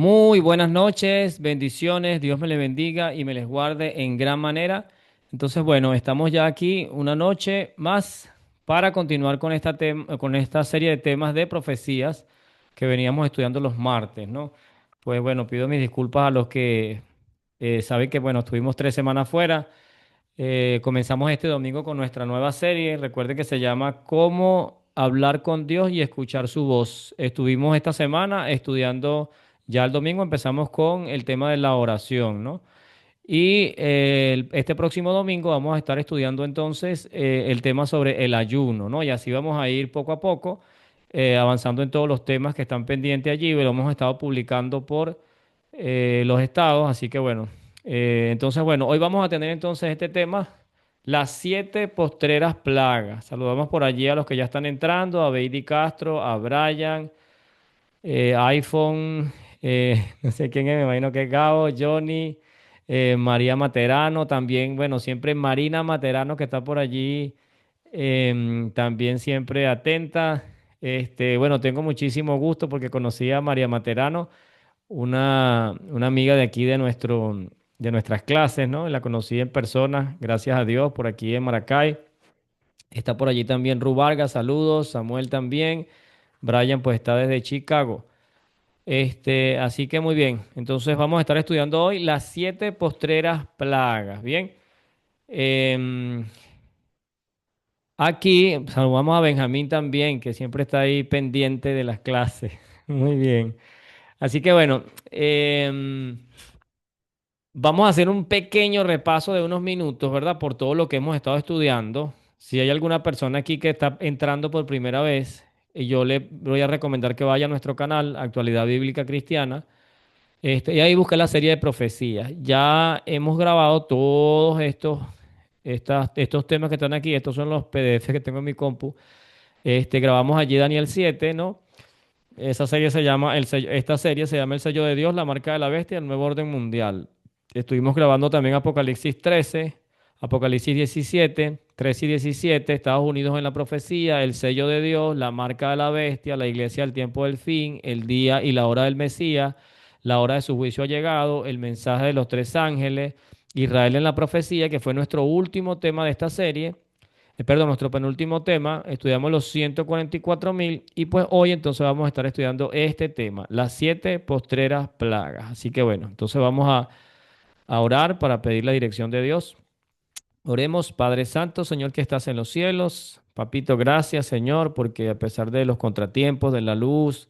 Muy buenas noches, bendiciones, Dios me les bendiga y me les guarde en gran manera. Entonces, bueno, estamos ya aquí una noche más para continuar con con esta serie de temas de profecías que veníamos estudiando los martes, ¿no? Pues bueno, pido mis disculpas a los que saben que, bueno, estuvimos 3 semanas fuera. Comenzamos este domingo con nuestra nueva serie. Recuerde que se llama Cómo hablar con Dios y escuchar su voz. Estuvimos esta semana estudiando, ya el domingo empezamos con el tema de la oración, ¿no? Y este próximo domingo vamos a estar estudiando entonces el tema sobre el ayuno, ¿no? Y así vamos a ir poco a poco avanzando en todos los temas que están pendientes allí. Lo hemos estado publicando por los estados, así que bueno. Entonces, bueno, hoy vamos a tener entonces este tema, las 7 postreras plagas. Saludamos por allí a los que ya están entrando, a Beidi Castro, a Brian, iPhone, no sé quién es, me imagino que es Gabo, Johnny, María Materano, también, bueno, siempre Marina Materano que está por allí, también siempre atenta. Bueno, tengo muchísimo gusto porque conocí a María Materano, una amiga de aquí de nuestras clases, ¿no? La conocí en persona, gracias a Dios, por aquí en Maracay. Está por allí también Ru Vargas, saludos, Samuel también. Brian pues está desde Chicago. Así que muy bien. Entonces vamos a estar estudiando hoy las 7 postreras plagas. Bien. Em, Aquí saludamos a Benjamín también, que siempre está ahí pendiente de las clases. Muy bien. Así que bueno, vamos a hacer un pequeño repaso de unos minutos, ¿verdad? Por todo lo que hemos estado estudiando. Si hay alguna persona aquí que está entrando por primera vez, yo le voy a recomendar que vaya a nuestro canal, Actualidad Bíblica Cristiana. Y ahí busca la serie de profecías. Ya hemos grabado todos estos temas que están aquí. Estos son los PDF que tengo en mi compu. Grabamos allí Daniel 7, ¿no? Esa serie se llama, esta serie se llama El sello de Dios, la marca de la bestia, el nuevo orden mundial. Estuvimos grabando también Apocalipsis 13, Apocalipsis 17, 13 y 17, Estados Unidos en la profecía, el sello de Dios, la marca de la bestia, la iglesia del tiempo del fin, el día y la hora del Mesías, la hora de su juicio ha llegado, el mensaje de los 3 ángeles, Israel en la profecía, que fue nuestro último tema de esta serie. Perdón, nuestro penúltimo tema, estudiamos los 144.000 y pues hoy entonces vamos a estar estudiando este tema, las 7 postreras plagas. Así que bueno, entonces vamos a orar para pedir la dirección de Dios. Oremos, Padre Santo, Señor que estás en los cielos. Papito, gracias, Señor, porque a pesar de los contratiempos, de la luz,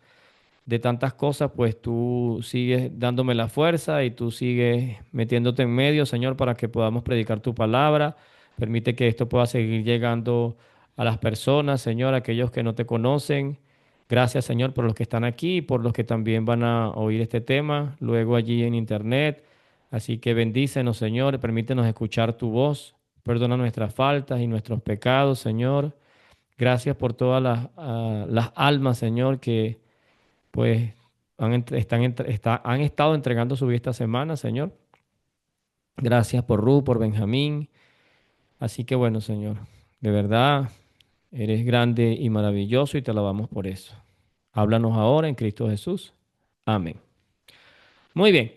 de tantas cosas, pues tú sigues dándome la fuerza y tú sigues metiéndote en medio, Señor, para que podamos predicar tu palabra. Permite que esto pueda seguir llegando a las personas, Señor, aquellos que no te conocen. Gracias, Señor, por los que están aquí y por los que también van a oír este tema luego allí en internet. Así que bendícenos, Señor, permítenos escuchar tu voz. Perdona nuestras faltas y nuestros pecados, Señor. Gracias por todas las almas, Señor, que pues han estado entregando su vida esta semana, Señor. Gracias por Ruth, por Benjamín. Así que bueno, Señor, de verdad, eres grande y maravilloso y te alabamos por eso. Háblanos ahora en Cristo Jesús. Amén. Muy bien.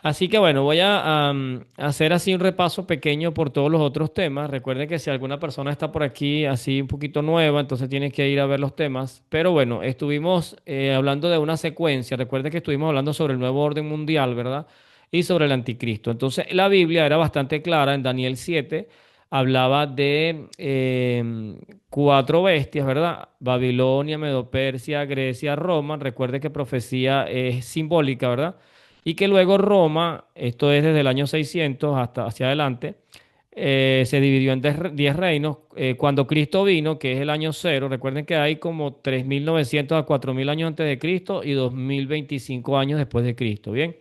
Así que bueno, voy a hacer así un repaso pequeño por todos los otros temas. Recuerden que si alguna persona está por aquí así un poquito nueva, entonces tienes que ir a ver los temas. Pero bueno, estuvimos hablando de una secuencia. Recuerden que estuvimos hablando sobre el nuevo orden mundial, ¿verdad? Y sobre el anticristo. Entonces la Biblia era bastante clara en Daniel 7. Hablaba de 4 bestias, ¿verdad? Babilonia, Medo-Persia, Grecia, Roma. Recuerde que profecía es simbólica, ¿verdad? Y que luego Roma, esto es desde el año 600 hasta hacia adelante, se dividió en 10 reinos. Cuando Cristo vino, que es el año cero, recuerden que hay como 3.900 a 4.000 años antes de Cristo y 2.025 años después de Cristo, ¿bien?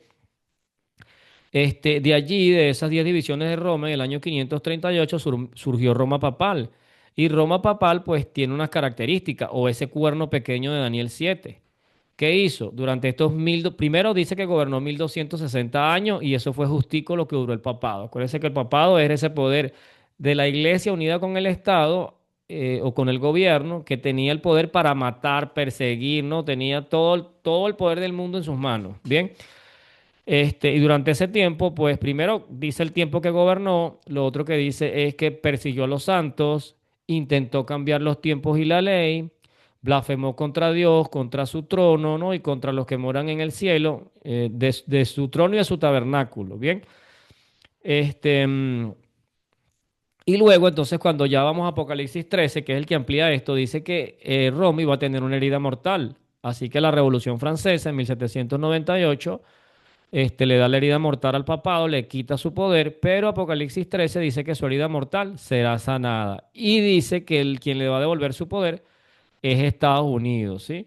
De allí, de esas 10 divisiones de Roma, en el año 538 surgió Roma papal. Y Roma papal pues tiene unas características, o ese cuerno pequeño de Daniel 7. ¿Qué hizo? Durante estos primero dice que gobernó 1260 años y eso fue justico lo que duró el papado. Acuérdense que el papado era ese poder de la iglesia unida con el Estado, o con el gobierno, que tenía el poder para matar, perseguir, ¿no? Tenía todo el poder del mundo en sus manos. Bien. Y durante ese tiempo, pues primero dice el tiempo que gobernó, lo otro que dice es que persiguió a los santos, intentó cambiar los tiempos y la ley, blasfemó contra Dios, contra su trono, ¿no? Y contra los que moran en el cielo, de su trono y de su tabernáculo, ¿bien? Este, mm, y luego, entonces, cuando ya vamos a Apocalipsis 13, que es el que amplía esto, dice que Roma iba a tener una herida mortal. Así que la Revolución Francesa en 1798 le da la herida mortal al papado, le quita su poder, pero Apocalipsis 13 dice que su herida mortal será sanada. Y dice que quien le va a devolver su poder es Estados Unidos, ¿sí?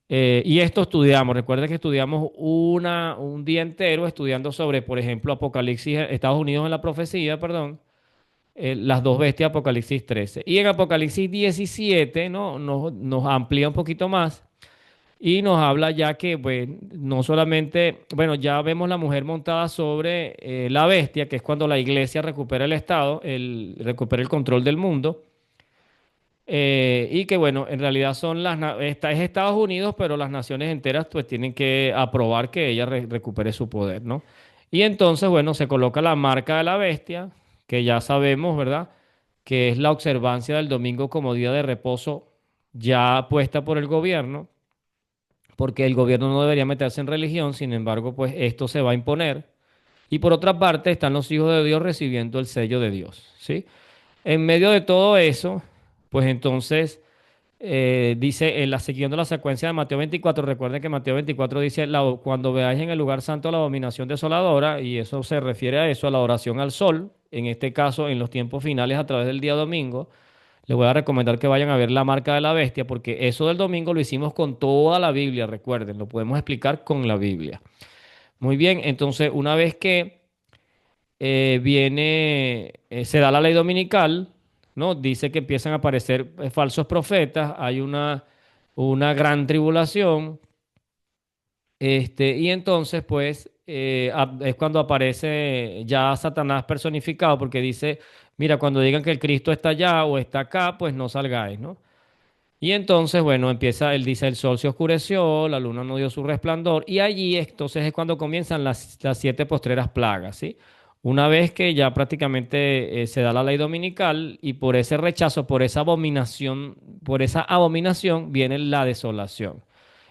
Y esto estudiamos, recuerda que estudiamos un día entero estudiando sobre, por ejemplo, Apocalipsis, Estados Unidos en la profecía, perdón, las dos bestias, Apocalipsis 13. Y en Apocalipsis 17, ¿no? Nos amplía un poquito más y nos habla ya que, pues, no solamente, bueno, ya vemos la mujer montada sobre la bestia, que es cuando la iglesia recupera el Estado, recupera el control del mundo, y que, bueno, en realidad es Estados Unidos, pero las naciones enteras, pues, tienen que aprobar que ella recupere su poder, ¿no? Y entonces, bueno, se coloca la marca de la bestia, que ya sabemos, ¿verdad? Que es la observancia del domingo como día de reposo ya puesta por el gobierno porque el gobierno no debería meterse en religión, sin embargo, pues esto se va a imponer. Y por otra parte están los hijos de Dios recibiendo el sello de Dios, ¿sí? En medio de todo eso, pues entonces dice, siguiendo la secuencia de Mateo 24, recuerden que Mateo 24 dice, cuando veáis en el lugar santo la abominación desoladora, y eso se refiere a eso, a la adoración al sol, en este caso en los tiempos finales a través del día domingo, les voy a recomendar que vayan a ver la marca de la bestia, porque eso del domingo lo hicimos con toda la Biblia, recuerden, lo podemos explicar con la Biblia. Muy bien, entonces una vez que se da la ley dominical, ¿no? Dice que empiezan a aparecer falsos profetas, hay una gran tribulación, y entonces, pues, es cuando aparece ya Satanás personificado, porque dice, mira, cuando digan que el Cristo está allá o está acá, pues no salgáis, ¿no? Y entonces, bueno, él dice, el sol se oscureció, la luna no dio su resplandor, y allí entonces es cuando comienzan las siete postreras plagas, ¿sí? Una vez que ya prácticamente se da la ley dominical y por ese rechazo, por esa abominación viene la desolación.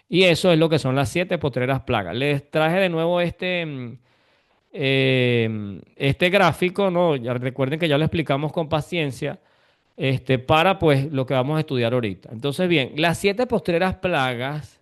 Y eso es lo que son las siete postreras plagas. Les traje de nuevo este gráfico, ¿no? Ya recuerden que ya lo explicamos con paciencia, para pues lo que vamos a estudiar ahorita. Entonces, bien, las siete postreras plagas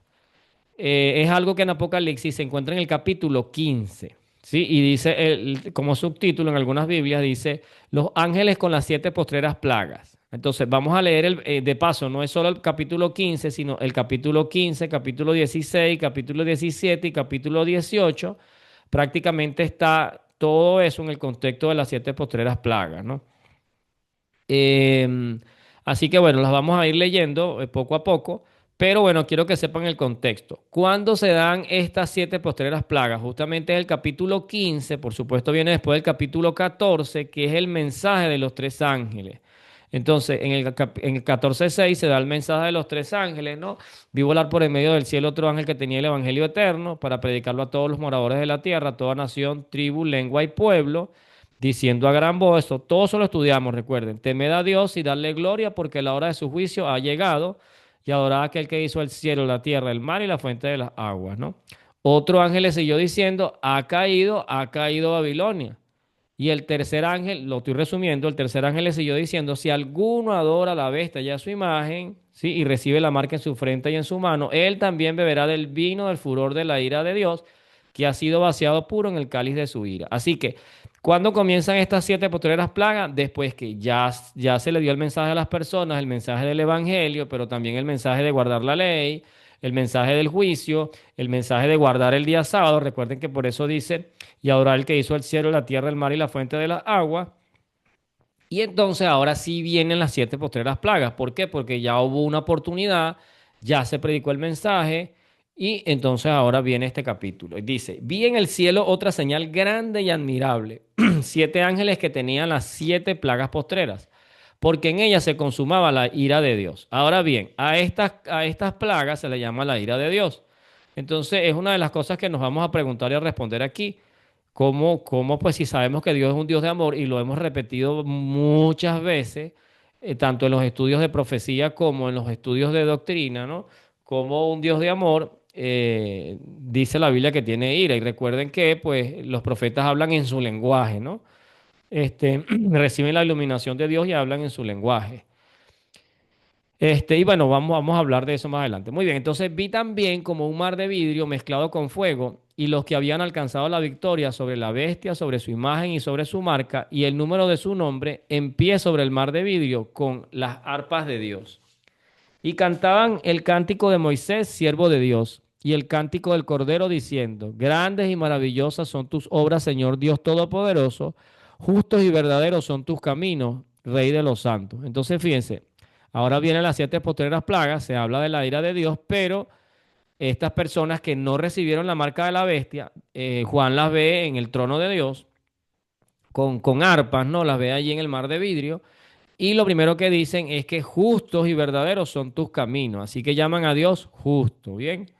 es algo que en Apocalipsis se encuentra en el capítulo 15, ¿sí? Y dice, como subtítulo en algunas Biblias, dice, los ángeles con las siete postreras plagas. Entonces, vamos a leer de paso, no es solo el capítulo 15, sino el capítulo 15, capítulo 16, capítulo 17 y capítulo 18. Prácticamente está todo eso en el contexto de las siete postreras plagas, ¿no? Em, Así que bueno, las vamos a ir leyendo poco a poco, pero bueno, quiero que sepan el contexto. ¿Cuándo se dan estas siete postreras plagas? Justamente es el capítulo 15, por supuesto viene después del capítulo 14, que es el mensaje de los tres ángeles. Entonces, en el 14:6 se da el mensaje de los tres ángeles, ¿no? Vi volar por en medio del cielo otro ángel que tenía el evangelio eterno para predicarlo a todos los moradores de la tierra, a toda nación, tribu, lengua y pueblo diciendo a gran voz, esto, todo eso lo estudiamos, recuerden, temed a Dios y darle gloria porque la hora de su juicio ha llegado y adorad a aquel que hizo el cielo, la tierra, el mar y la fuente de las aguas, ¿no? Otro ángel le siguió diciendo, ha caído Babilonia. Y el tercer ángel, lo estoy resumiendo, el tercer ángel le siguió diciendo, si alguno adora a la bestia y a su imagen, ¿sí? Y recibe la marca en su frente y en su mano, él también beberá del vino del furor de la ira de Dios, que ha sido vaciado puro en el cáliz de su ira. Así que, ¿cuándo comienzan estas siete postreras plagas? Después que ya se le dio el mensaje a las personas, el mensaje del evangelio, pero también el mensaje de guardar la ley, el mensaje del juicio, el mensaje de guardar el día sábado. Recuerden que por eso dice, y adorar al que hizo el cielo, la tierra, el mar y la fuente de las aguas. Y entonces ahora sí vienen las siete postreras plagas. ¿Por qué? Porque ya hubo una oportunidad, ya se predicó el mensaje y entonces ahora viene este capítulo. Y dice, vi en el cielo otra señal grande y admirable, siete ángeles que tenían las siete plagas postreras. porque en ella se consumaba la ira de Dios. Ahora bien, a estas plagas se le llama la ira de Dios. Entonces, es una de las cosas que nos vamos a preguntar y a responder aquí. ¿Cómo, pues si sabemos que Dios es un Dios de amor y lo hemos repetido muchas veces, tanto en los estudios de profecía como en los estudios de doctrina, ¿no? Como un Dios de amor, dice la Biblia que tiene ira. Y recuerden que pues los profetas hablan en su lenguaje, ¿no? Reciben la iluminación de Dios y hablan en su lenguaje. Y bueno, vamos a hablar de eso más adelante. Muy bien, entonces vi también como un mar de vidrio mezclado con fuego y los que habían alcanzado la victoria sobre la bestia, sobre su imagen y sobre su marca y el número de su nombre en pie sobre el mar de vidrio con las arpas de Dios. Y cantaban el cántico de Moisés, siervo de Dios, y el cántico del Cordero diciendo, grandes y maravillosas son tus obras, Señor Dios Todopoderoso, justos y verdaderos son tus caminos, Rey de los santos. Entonces, fíjense, ahora vienen las 7 postreras plagas, se habla de la ira de Dios, pero estas personas que no recibieron la marca de la bestia, Juan las ve en el trono de Dios, con arpas, ¿no? Las ve allí en el mar de vidrio. Y lo primero que dicen es que justos y verdaderos son tus caminos. Así que llaman a Dios justo. Bien.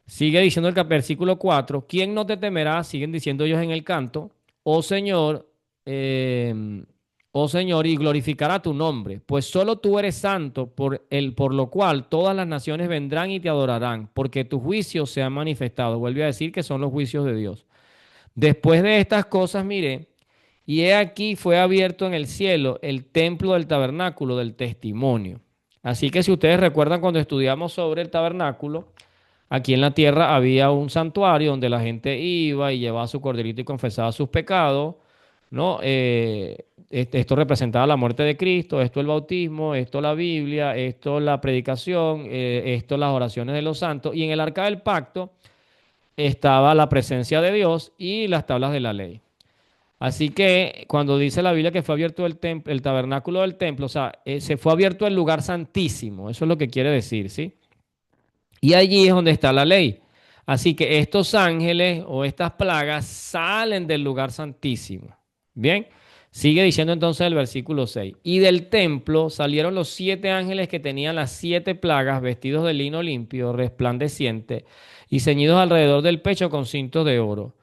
Sigue diciendo el versículo 4. ¿Quién no te temerá? Siguen diciendo ellos en el canto. Oh Señor, eh, oh Señor, y glorificará tu nombre. Pues solo tú eres santo, por lo cual todas las naciones vendrán y te adorarán, porque tu juicio se ha manifestado. Vuelve a decir que son los juicios de Dios. Después de estas cosas, mire, y he aquí fue abierto en el cielo el templo del tabernáculo del testimonio. Así que si ustedes recuerdan cuando estudiamos sobre el tabernáculo, aquí en la tierra había un santuario donde la gente iba y llevaba su corderito y confesaba sus pecados, ¿no? Esto representaba la muerte de Cristo, esto el bautismo, esto la Biblia, esto la predicación, esto las oraciones de los santos. Y en el arca del pacto estaba la presencia de Dios y las tablas de la ley. Así que cuando dice la Biblia que fue abierto el tabernáculo del templo, o sea, se fue abierto el lugar santísimo, eso es lo que quiere decir, ¿sí? Y allí es donde está la ley. Así que estos ángeles o estas plagas salen del lugar santísimo. Bien, sigue diciendo entonces el versículo 6. Y del templo salieron los 7 ángeles que tenían las 7 plagas, vestidos de lino limpio, resplandeciente, y ceñidos alrededor del pecho con cintos de oro.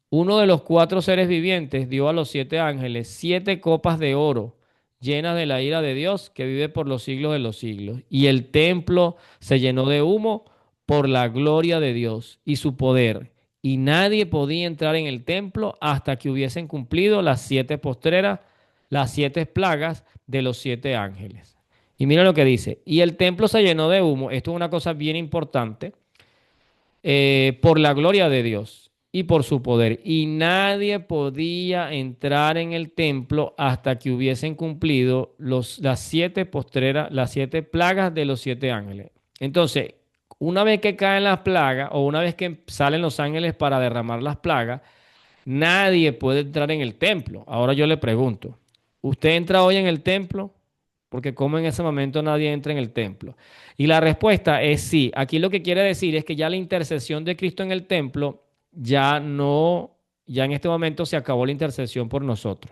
Uno de los 4 seres vivientes dio a los 7 ángeles 7 copas de oro, llenas de la ira de Dios que vive por los siglos de los siglos. Y el templo se llenó de humo por la gloria de Dios y su poder. Y nadie podía entrar en el templo hasta que hubiesen cumplido las 7 postreras, las 7 plagas de los 7 ángeles. Y mira lo que dice. Y el templo se llenó de humo. Esto es una cosa bien importante por la gloria de Dios y por su poder. Y nadie podía entrar en el templo hasta que hubiesen cumplido las 7 postreras, las 7 plagas de los 7 ángeles. Entonces, una vez que caen las plagas o una vez que salen los ángeles para derramar las plagas, nadie puede entrar en el templo. Ahora yo le pregunto, ¿usted entra hoy en el templo? Porque como en ese momento nadie entra en el templo. Y la respuesta es sí. Aquí lo que quiere decir es que ya la intercesión de Cristo en el templo ya no, ya en este momento se acabó la intercesión por nosotros,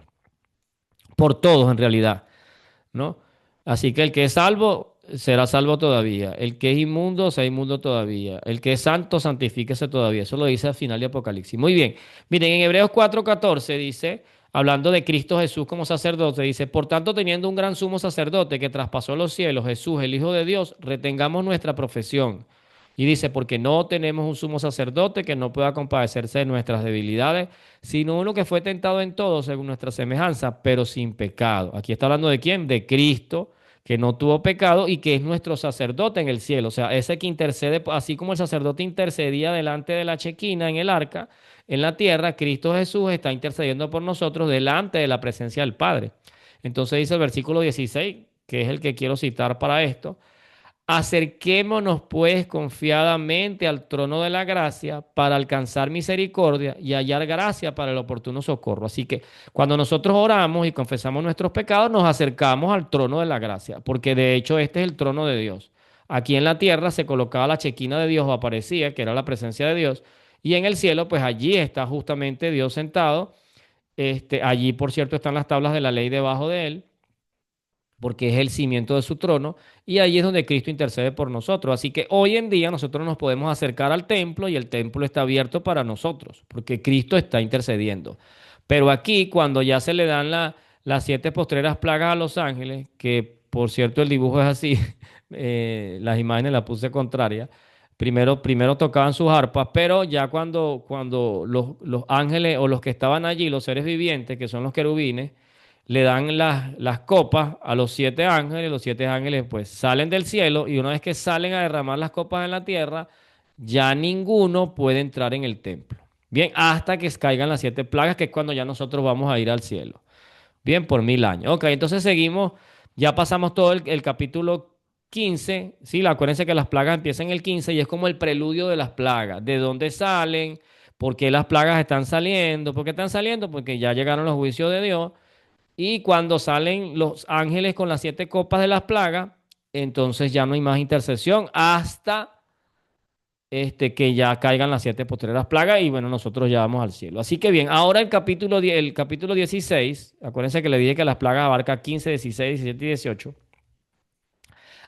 por todos en realidad, ¿no? Así que el que es salvo será salvo todavía. El que es inmundo será inmundo todavía. El que es santo, santifíquese todavía. Eso lo dice al final de Apocalipsis. Muy bien. Miren, en Hebreos 4:14 dice, hablando de Cristo Jesús como sacerdote, dice, por tanto, teniendo un gran sumo sacerdote que traspasó los cielos, Jesús, el Hijo de Dios, retengamos nuestra profesión. Y dice, porque no tenemos un sumo sacerdote que no pueda compadecerse de nuestras debilidades, sino uno que fue tentado en todo según nuestra semejanza, pero sin pecado. Aquí está hablando de quién, de Cristo, que no tuvo pecado y que es nuestro sacerdote en el cielo. O sea, ese que intercede, así como el sacerdote intercedía delante de la chequina en el arca, en la tierra, Cristo Jesús está intercediendo por nosotros delante de la presencia del Padre. Entonces dice el versículo 16, que es el que quiero citar para esto. Acerquémonos pues confiadamente al trono de la gracia para alcanzar misericordia y hallar gracia para el oportuno socorro. Así que cuando nosotros oramos y confesamos nuestros pecados, nos acercamos al trono de la gracia, porque de hecho este es el trono de Dios. Aquí en la tierra se colocaba la chequina de Dios o aparecía, que era la presencia de Dios, y en el cielo, pues allí está justamente Dios sentado. Allí, por cierto, están las tablas de la ley debajo de él. porque es el cimiento de su trono, y ahí es donde Cristo intercede por nosotros. Así que hoy en día nosotros nos podemos acercar al templo y el templo está abierto para nosotros, porque Cristo está intercediendo. Pero aquí, cuando ya se le dan las siete postreras plagas a los ángeles, que por cierto el dibujo es así, las imágenes las puse contrarias. Primero tocaban sus arpas, pero ya cuando los ángeles o los que estaban allí, los seres vivientes, que son los querubines, le dan las copas a los siete ángeles pues salen del cielo y una vez que salen a derramar las copas en la tierra, ya ninguno puede entrar en el templo. Bien, hasta que caigan las siete plagas, que es cuando ya nosotros vamos a ir al cielo. Bien, por 1000 años. Ok, entonces seguimos, ya pasamos todo el capítulo 15. Sí, acuérdense que las plagas empiezan el 15 y es como el preludio de las plagas. ¿De dónde salen? ¿Por qué las plagas están saliendo? ¿Por qué están saliendo? Porque ya llegaron los juicios de Dios. Y cuando salen los ángeles con las siete copas de las plagas, entonces ya no hay más intercesión hasta que ya caigan las siete postreras plagas y bueno, nosotros ya vamos al cielo. Así que bien, ahora el capítulo 16, acuérdense que le dije que las plagas abarca 15, 16, 17 y 18.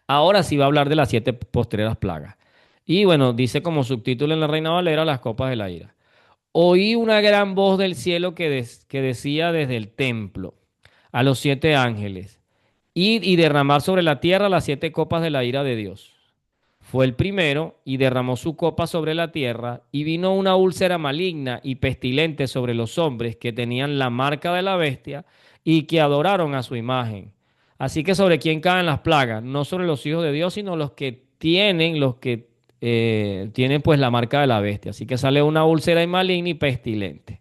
Ahora sí va a hablar de las siete postreras plagas. Y bueno, dice como subtítulo en la Reina Valera, las copas de la ira. Oí una gran voz del cielo que decía desde el templo a los siete ángeles, id y derramar sobre la tierra las siete copas de la ira de Dios. Fue el primero y derramó su copa sobre la tierra, y vino una úlcera maligna y pestilente sobre los hombres que tenían la marca de la bestia y que adoraron a su imagen. Así que sobre quién caen las plagas, no sobre los hijos de Dios, sino los que tienen pues la marca de la bestia. Así que sale una úlcera y maligna y pestilente.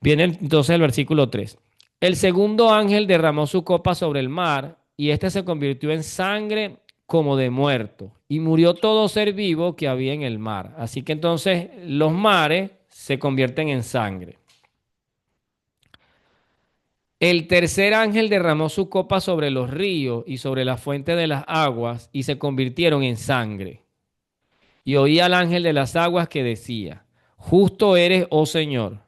Viene entonces el versículo 3. El segundo ángel derramó su copa sobre el mar y éste se convirtió en sangre como de muerto y murió todo ser vivo que había en el mar. Así que entonces los mares se convierten en sangre. El tercer ángel derramó su copa sobre los ríos y sobre la fuente de las aguas y se convirtieron en sangre. Y oí al ángel de las aguas que decía, justo eres, oh Señor,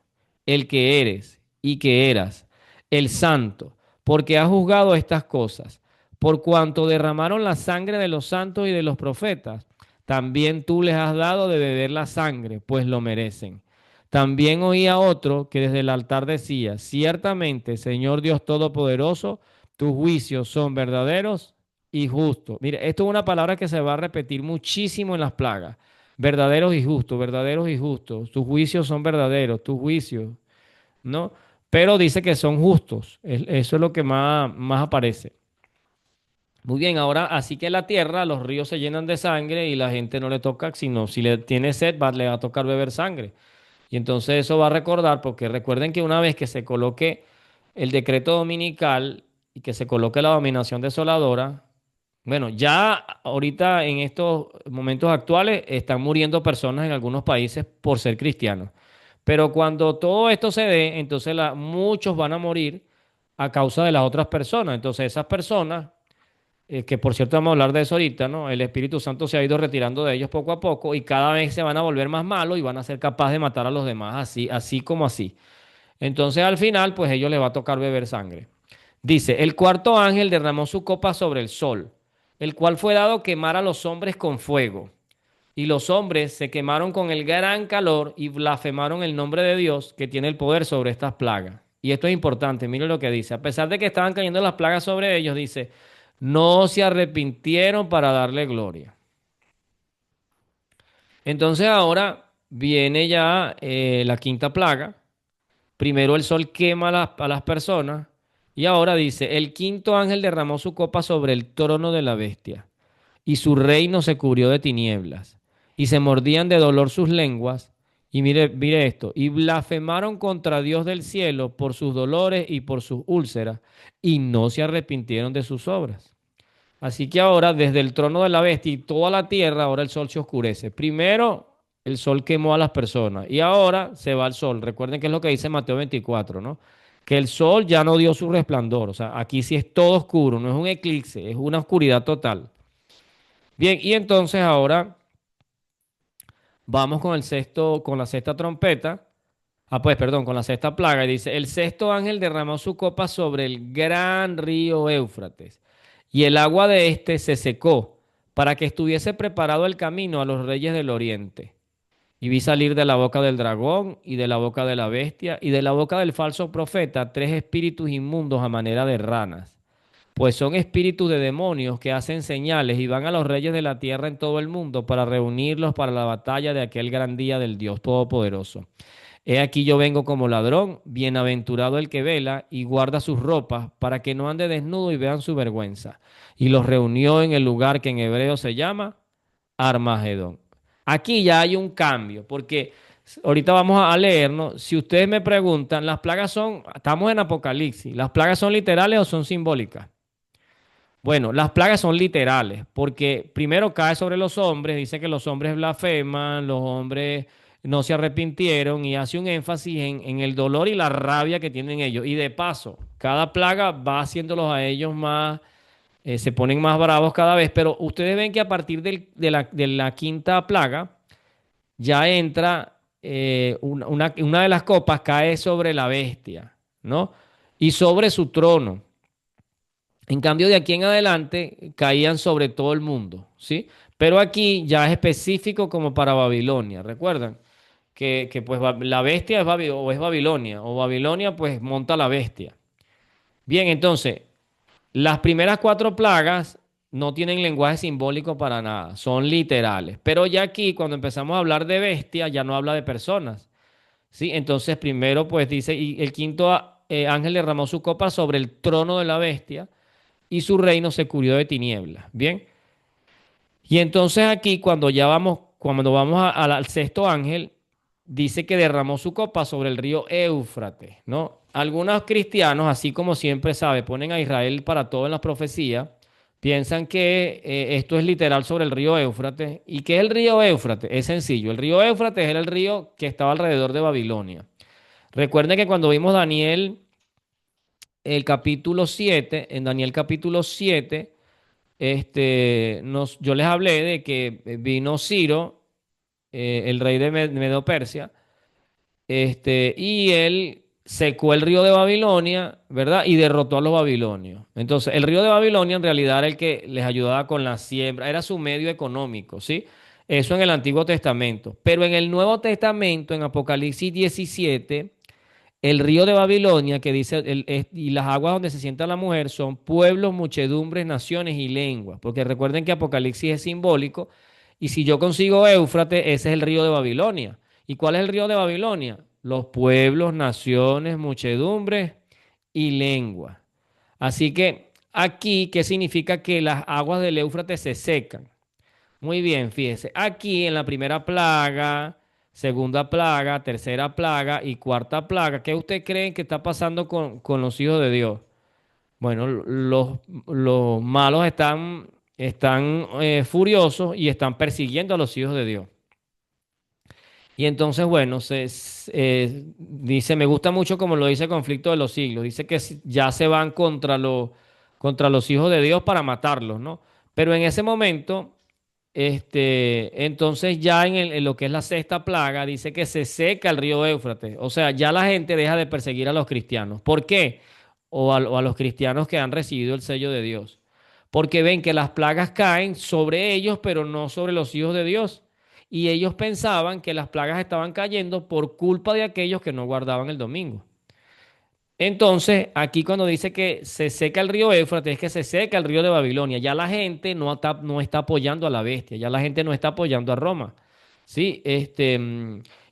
el que eres y que eras, el santo, porque has juzgado estas cosas. Por cuanto derramaron la sangre de los santos y de los profetas, también tú les has dado de beber la sangre, pues lo merecen. También oí a otro que desde el altar decía, ciertamente, Señor Dios Todopoderoso, tus juicios son verdaderos y justos. Mire, esto es una palabra que se va a repetir muchísimo en las plagas. Verdaderos y justos, verdaderos y justos. Tus juicios son verdaderos, tus juicios, ¿no? Pero dice que son justos. Eso es lo que más aparece. Muy bien, ahora así que la tierra, los ríos se llenan de sangre y la gente no le toca, sino si le tiene sed, le va a tocar beber sangre. Y entonces eso va a recordar, porque recuerden que una vez que se coloque el decreto dominical y que se coloque la dominación desoladora, bueno, ya ahorita en estos momentos actuales están muriendo personas en algunos países por ser cristianos. Pero cuando todo esto se dé, entonces muchos van a morir a causa de las otras personas. Entonces esas personas, que por cierto vamos a hablar de eso ahorita, ¿no? El Espíritu Santo se ha ido retirando de ellos poco a poco y cada vez se van a volver más malos y van a ser capaces de matar a los demás, así, así como así. Entonces al final, pues a ellos les va a tocar beber sangre. Dice, el cuarto ángel derramó su copa sobre el sol, el cual fue dado quemar a los hombres con fuego. Y los hombres se quemaron con el gran calor y blasfemaron el nombre de Dios que tiene el poder sobre estas plagas. Y esto es importante, miren lo que dice. A pesar de que estaban cayendo las plagas sobre ellos, dice, no se arrepintieron para darle gloria. Entonces ahora viene ya la quinta plaga. Primero el sol quema a las personas y ahora dice, el quinto ángel derramó su copa sobre el trono de la bestia y su reino se cubrió de tinieblas y se mordían de dolor sus lenguas y mire esto, y blasfemaron contra Dios del cielo por sus dolores y por sus úlceras y no se arrepintieron de sus obras. Así que ahora, desde el trono de la bestia y toda la tierra, ahora el sol se oscurece. Primero, el sol quemó a las personas y ahora se va el sol. Recuerden que es lo que dice Mateo 24, ¿no? Que el sol ya no dio su resplandor. O sea, aquí sí es todo oscuro, no es un eclipse, es una oscuridad total. Bien, y entonces ahora vamos con la sexta trompeta. Pues perdón, con la sexta plaga. Y dice, el sexto ángel derramó su copa sobre el gran río Éufrates, y el agua de éste se secó, para que estuviese preparado el camino a los reyes del oriente. Y vi salir de la boca del dragón, y de la boca de la bestia, y de la boca del falso profeta, tres espíritus inmundos a manera de ranas. Pues son espíritus de demonios que hacen señales y van a los reyes de la tierra en todo el mundo para reunirlos para la batalla de aquel gran día del Dios Todopoderoso. He aquí yo vengo como ladrón, bienaventurado el que vela y guarda sus ropas, para que no ande desnudo y vean su vergüenza. Y los reunió en el lugar que en hebreo se llama Armagedón. Aquí ya hay un cambio, porque ahorita vamos a leernos. Si ustedes me preguntan, las plagas son, estamos en Apocalipsis, ¿las plagas son literales o son simbólicas? Bueno, las plagas son literales, porque primero cae sobre los hombres, dice que los hombres blasfeman, los hombres no se arrepintieron y hace un énfasis en el dolor y la rabia que tienen ellos. Y de paso, cada plaga va haciéndolos a ellos más, se ponen más bravos cada vez, pero ustedes ven que a partir de la quinta plaga ya entra una de las copas cae sobre la bestia, ¿no? Y sobre su trono. En cambio, de aquí en adelante caían sobre todo el mundo, ¿sí? Pero aquí ya es específico como para Babilonia. ¿Recuerdan? Que pues la bestia o es Babilonia, o Babilonia pues monta la bestia. Bien, entonces, las primeras cuatro plagas no tienen lenguaje simbólico para nada, son literales. Pero ya aquí, cuando empezamos a hablar de bestia, ya no habla de personas, ¿sí? Entonces, primero pues dice, y el quinto ángel derramó su copa sobre el trono de la bestia y su reino se cubrió de tinieblas. Bien. Y entonces aquí cuando vamos al sexto ángel, dice que derramó su copa sobre el río Éufrates, ¿no? Algunos cristianos, así como siempre sabe, ponen a Israel para todo en las profecías, piensan que esto es literal sobre el río Éufrates. ¿Y qué es el río Éufrates? Es sencillo, el río Éufrates era el río que estaba alrededor de Babilonia. Recuerden que cuando vimos Daniel, el capítulo 7, en Daniel capítulo 7, yo les hablé de que vino Ciro, el rey de Medo-Persia, y él secó el río de Babilonia, ¿verdad? Y derrotó a los babilonios. Entonces, el río de Babilonia en realidad era el que les ayudaba con la siembra, era su medio económico, ¿sí? Eso en el Antiguo Testamento. Pero en el Nuevo Testamento, en Apocalipsis 17, el río de Babilonia, que dice, y las aguas donde se sienta la mujer, son pueblos, muchedumbres, naciones y lenguas. Porque recuerden que Apocalipsis es simbólico. Y si yo consigo Éufrates, ese es el río de Babilonia. ¿Y cuál es el río de Babilonia? Los pueblos, naciones, muchedumbres y lenguas. Así que aquí, ¿qué significa? Que las aguas del Éufrates se secan. Muy bien, fíjese. Aquí en la primera plaga, segunda plaga, tercera plaga y cuarta plaga, ¿qué usted cree que está pasando con los hijos de Dios? Bueno, los malos están furiosos y están persiguiendo a los hijos de Dios. Y entonces, bueno, dice, me gusta mucho como lo dice Conflicto de los Siglos. Dice que ya se van contra los hijos de Dios para matarlos, ¿no? Pero en ese momento, entonces ya en lo que es la sexta plaga, dice que se seca el río Éufrates. O sea, ya la gente deja de perseguir a los cristianos. ¿Por qué? O a los cristianos que han recibido el sello de Dios. Porque ven que las plagas caen sobre ellos, pero no sobre los hijos de Dios. Y ellos pensaban que las plagas estaban cayendo por culpa de aquellos que no guardaban el domingo. Entonces, aquí cuando dice que se seca el río Éufrates, es que se seca el río de Babilonia. Ya la gente no está apoyando a la bestia, ya la gente no está apoyando a Roma. Sí,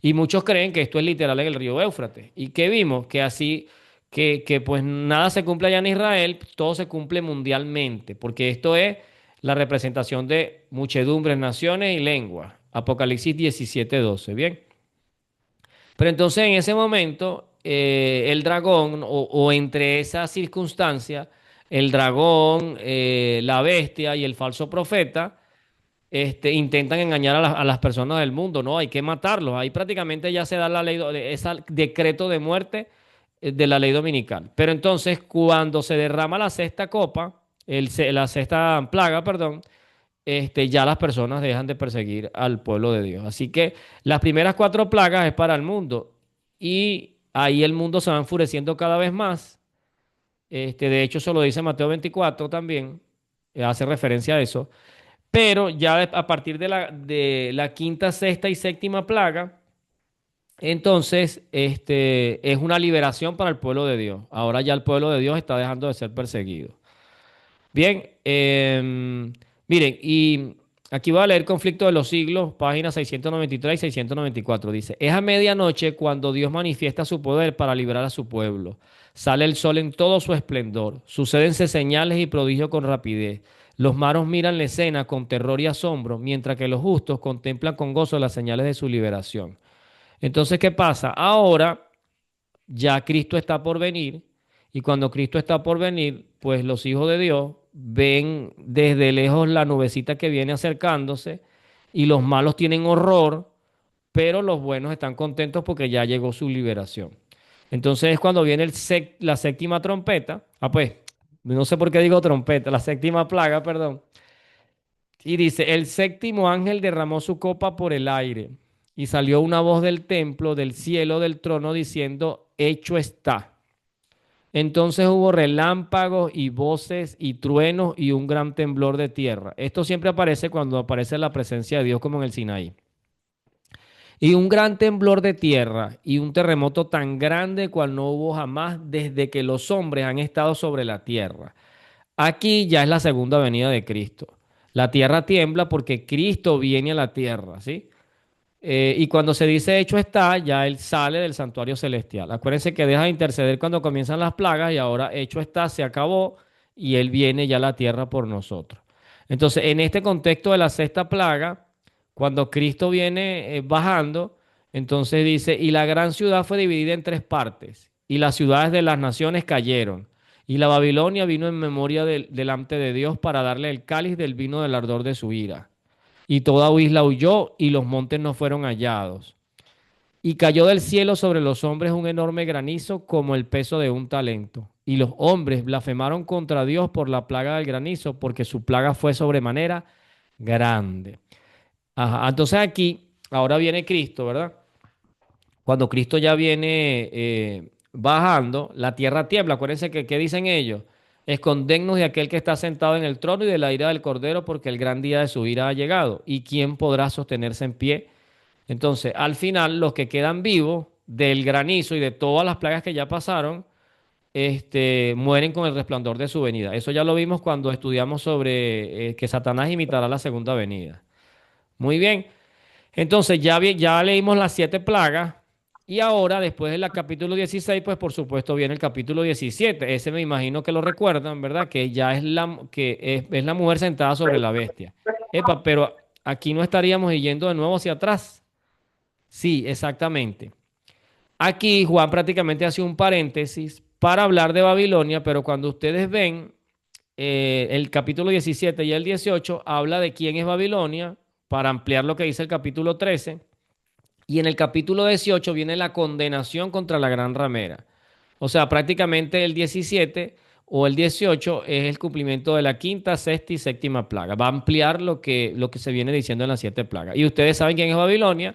y muchos creen que esto es literal en el río Éufrates. ¿Y qué vimos? Que así, que pues nada se cumple allá en Israel, todo se cumple mundialmente, porque esto es la representación de muchedumbres, naciones y lenguas. Apocalipsis 17:12, ¿bien? Pero entonces en ese momento, el dragón, o entre esas circunstancias, el dragón, la bestia y el falso profeta, intentan engañar a las personas del mundo, ¿no? Hay que matarlos. Ahí prácticamente ya se da la ley, ese decreto de muerte de la ley dominical. Pero entonces, cuando se derrama la sexta copa, la sexta plaga, perdón, ya las personas dejan de perseguir al pueblo de Dios. Así que las primeras cuatro plagas es para el mundo. y ahí el mundo se va enfureciendo cada vez más. De hecho, eso lo dice Mateo 24 también, hace referencia a eso. Pero ya a partir de la quinta, sexta y séptima plaga, entonces es una liberación para el pueblo de Dios. Ahora ya el pueblo de Dios está dejando de ser perseguido. Bien, miren, y aquí voy a leer Conflicto de los Siglos, páginas 693 y 694. Dice, es a medianoche cuando Dios manifiesta su poder para liberar a su pueblo. Sale el sol en todo su esplendor. Sucédense señales y prodigios con rapidez. Los maros miran la escena con terror y asombro, mientras que los justos contemplan con gozo las señales de su liberación. Entonces, ¿qué pasa? Ahora ya Cristo está por venir y cuando Cristo está por venir, pues los hijos de Dios ven desde lejos la nubecita que viene acercándose y los malos tienen horror, pero los buenos están contentos porque ya llegó su liberación. Entonces es cuando viene la séptima trompeta, pues, no sé por qué digo trompeta, la séptima plaga, perdón, y dice, el séptimo ángel derramó su copa por el aire y salió una voz del templo, del cielo, del trono, diciendo, hecho está. Entonces hubo relámpagos y voces y truenos y un gran temblor de tierra. Esto siempre aparece cuando aparece la presencia de Dios como en el Sinaí. Y un gran temblor de tierra y un terremoto tan grande cual no hubo jamás desde que los hombres han estado sobre la tierra. Aquí ya es la segunda venida de Cristo. La tierra tiembla porque Cristo viene a la tierra, ¿sí? Y cuando se dice hecho está, ya él sale del santuario celestial. Acuérdense que deja de interceder cuando comienzan las plagas y ahora hecho está, se acabó y él viene ya a la tierra por nosotros. Entonces, en este contexto de la sexta plaga, cuando Cristo viene bajando, entonces dice, y la gran ciudad fue dividida en tres partes, y las ciudades de las naciones cayeron, y la Babilonia vino en memoria delante de Dios para darle el cáliz del vino del ardor de su ira. Y toda isla huyó y los montes no fueron hallados. Y cayó del cielo sobre los hombres un enorme granizo como el peso de un talento. Y los hombres blasfemaron contra Dios por la plaga del granizo, porque su plaga fue sobremanera grande. Ajá, entonces aquí, ahora viene Cristo, ¿verdad? Cuando Cristo ya viene bajando, la tierra tiembla. Acuérdense que, ¿qué dicen ellos? Escondednos de aquel que está sentado en el trono y de la ira del Cordero, porque el gran día de su ira ha llegado. ¿Y quién podrá sostenerse en pie? Entonces, al final, los que quedan vivos del granizo y de todas las plagas que ya pasaron, mueren con el resplandor de su venida. Eso ya lo vimos cuando estudiamos sobre que Satanás imitará la segunda venida. Muy bien. Entonces, ya leímos las siete plagas. Y ahora, después del capítulo 16, pues por supuesto viene el capítulo 17. Ese me imagino que lo recuerdan, ¿verdad? Que ya es la mujer sentada sobre la bestia. Epa, pero aquí no estaríamos yendo de nuevo hacia atrás. Sí, exactamente. Aquí Juan prácticamente hace un paréntesis para hablar de Babilonia, pero cuando ustedes ven el capítulo 17 y el 18, habla de quién es Babilonia para ampliar lo que dice el capítulo 13. Y en el capítulo 18 viene la condenación contra la gran ramera. O sea, prácticamente el 17 o el 18 es el cumplimiento de la quinta, sexta y séptima plaga. Va a ampliar lo que se viene diciendo en las siete plagas. Y ustedes saben quién es Babilonia.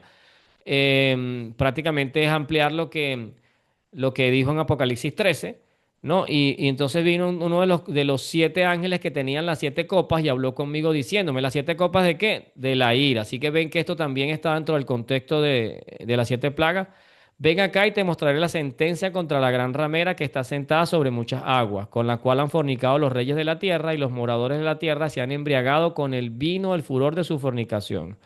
Prácticamente es ampliar lo que dijo en Apocalipsis 13, ¿no? Y entonces vino uno de los siete ángeles que tenían las siete copas y habló conmigo diciéndome, ¿las siete copas de qué? De la ira. Así que ven que esto también está dentro del contexto de las siete plagas. Ven acá y te mostraré la sentencia contra la gran ramera que está sentada sobre muchas aguas, con la cual han fornicado los reyes de la tierra y los moradores de la tierra se han embriagado con el vino, el furor de su fornicación.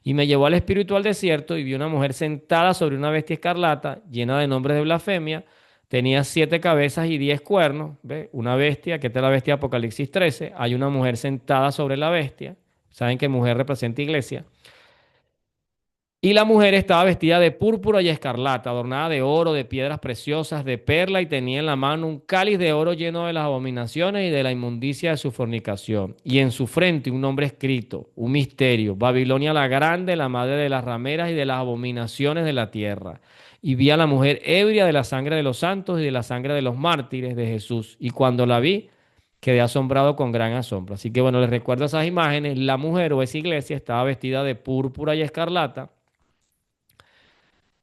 Y me llevó al espíritu al desierto y vi una mujer sentada sobre una bestia escarlata, llena de nombres de blasfemia. Tenía 7 cabezas y 10 cuernos. ¿Ve? Una bestia, que esta es la bestia de Apocalipsis 13. Hay una mujer sentada sobre la bestia. Saben que mujer representa iglesia. Y la mujer estaba vestida de púrpura y escarlata, adornada de oro, de piedras preciosas, de perla, y tenía en la mano un cáliz de oro lleno de las abominaciones y de la inmundicia de su fornicación. Y en su frente un nombre escrito, un misterio, Babilonia la grande, la madre de las rameras y de las abominaciones de la tierra. Y vi a la mujer ebria de la sangre de los santos y de la sangre de los mártires de Jesús. Y cuando la vi, quedé asombrado con gran asombro. Así que bueno, les recuerdo esas imágenes. La mujer o esa iglesia estaba vestida de púrpura y escarlata,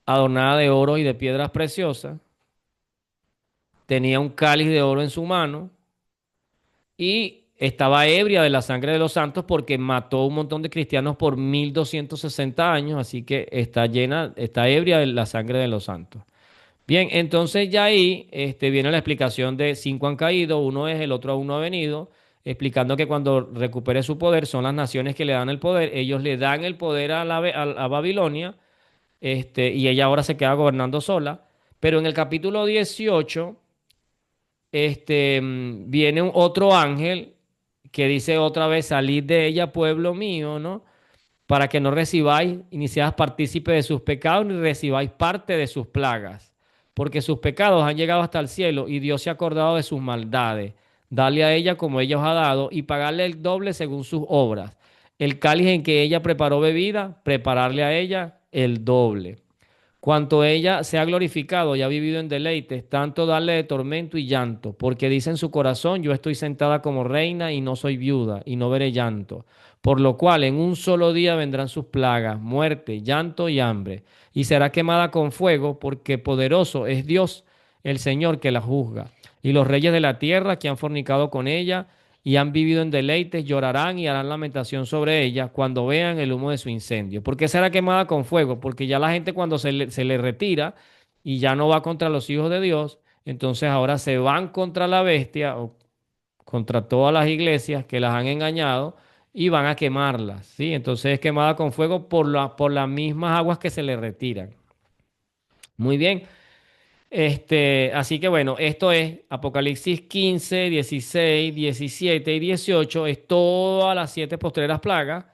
adornada de oro y de piedras preciosas. Tenía un cáliz de oro en su mano y estaba ebria de la sangre de los santos porque mató un montón de cristianos por 1260 años, así que está llena, está ebria de la sangre de los santos. Bien, entonces ya ahí viene la explicación de cinco han caído, uno es, el otro aún no ha venido, explicando que cuando recupere su poder son las naciones que le dan el poder, ellos le dan el poder a Babilonia, y ella ahora se queda gobernando sola, pero en el capítulo 18 viene otro ángel que dice otra vez, salid de ella, pueblo mío, ¿no? Para que no recibáis y ni seas partícipe de sus pecados, ni recibáis parte de sus plagas, porque sus pecados han llegado hasta el cielo y Dios se ha acordado de sus maldades. Dale a ella como ella os ha dado y pagarle el doble según sus obras. El cáliz en que ella preparó bebida, prepararle a ella el doble. Cuanto ella se ha glorificado y ha vivido en deleites, tanto darle de tormento y llanto, porque dice en su corazón, yo estoy sentada como reina y no soy viuda y no veré llanto. Por lo cual en un solo día vendrán sus plagas, muerte, llanto y hambre, y será quemada con fuego, porque poderoso es Dios, el Señor que la juzga. Y los reyes de la tierra que han fornicado con ella y han vivido en deleites, llorarán y harán lamentación sobre ella cuando vean el humo de su incendio. ¿Por qué será quemada con fuego? Porque ya la gente cuando se le retira y ya no va contra los hijos de Dios, entonces ahora se van contra la bestia o contra todas las iglesias que las han engañado y van a quemarlas, ¿sí? Entonces es quemada con fuego por las mismas aguas que se le retiran. Muy bien. Así que bueno, esto es Apocalipsis 15, 16, 17 y 18, es todas las siete postreras plagas,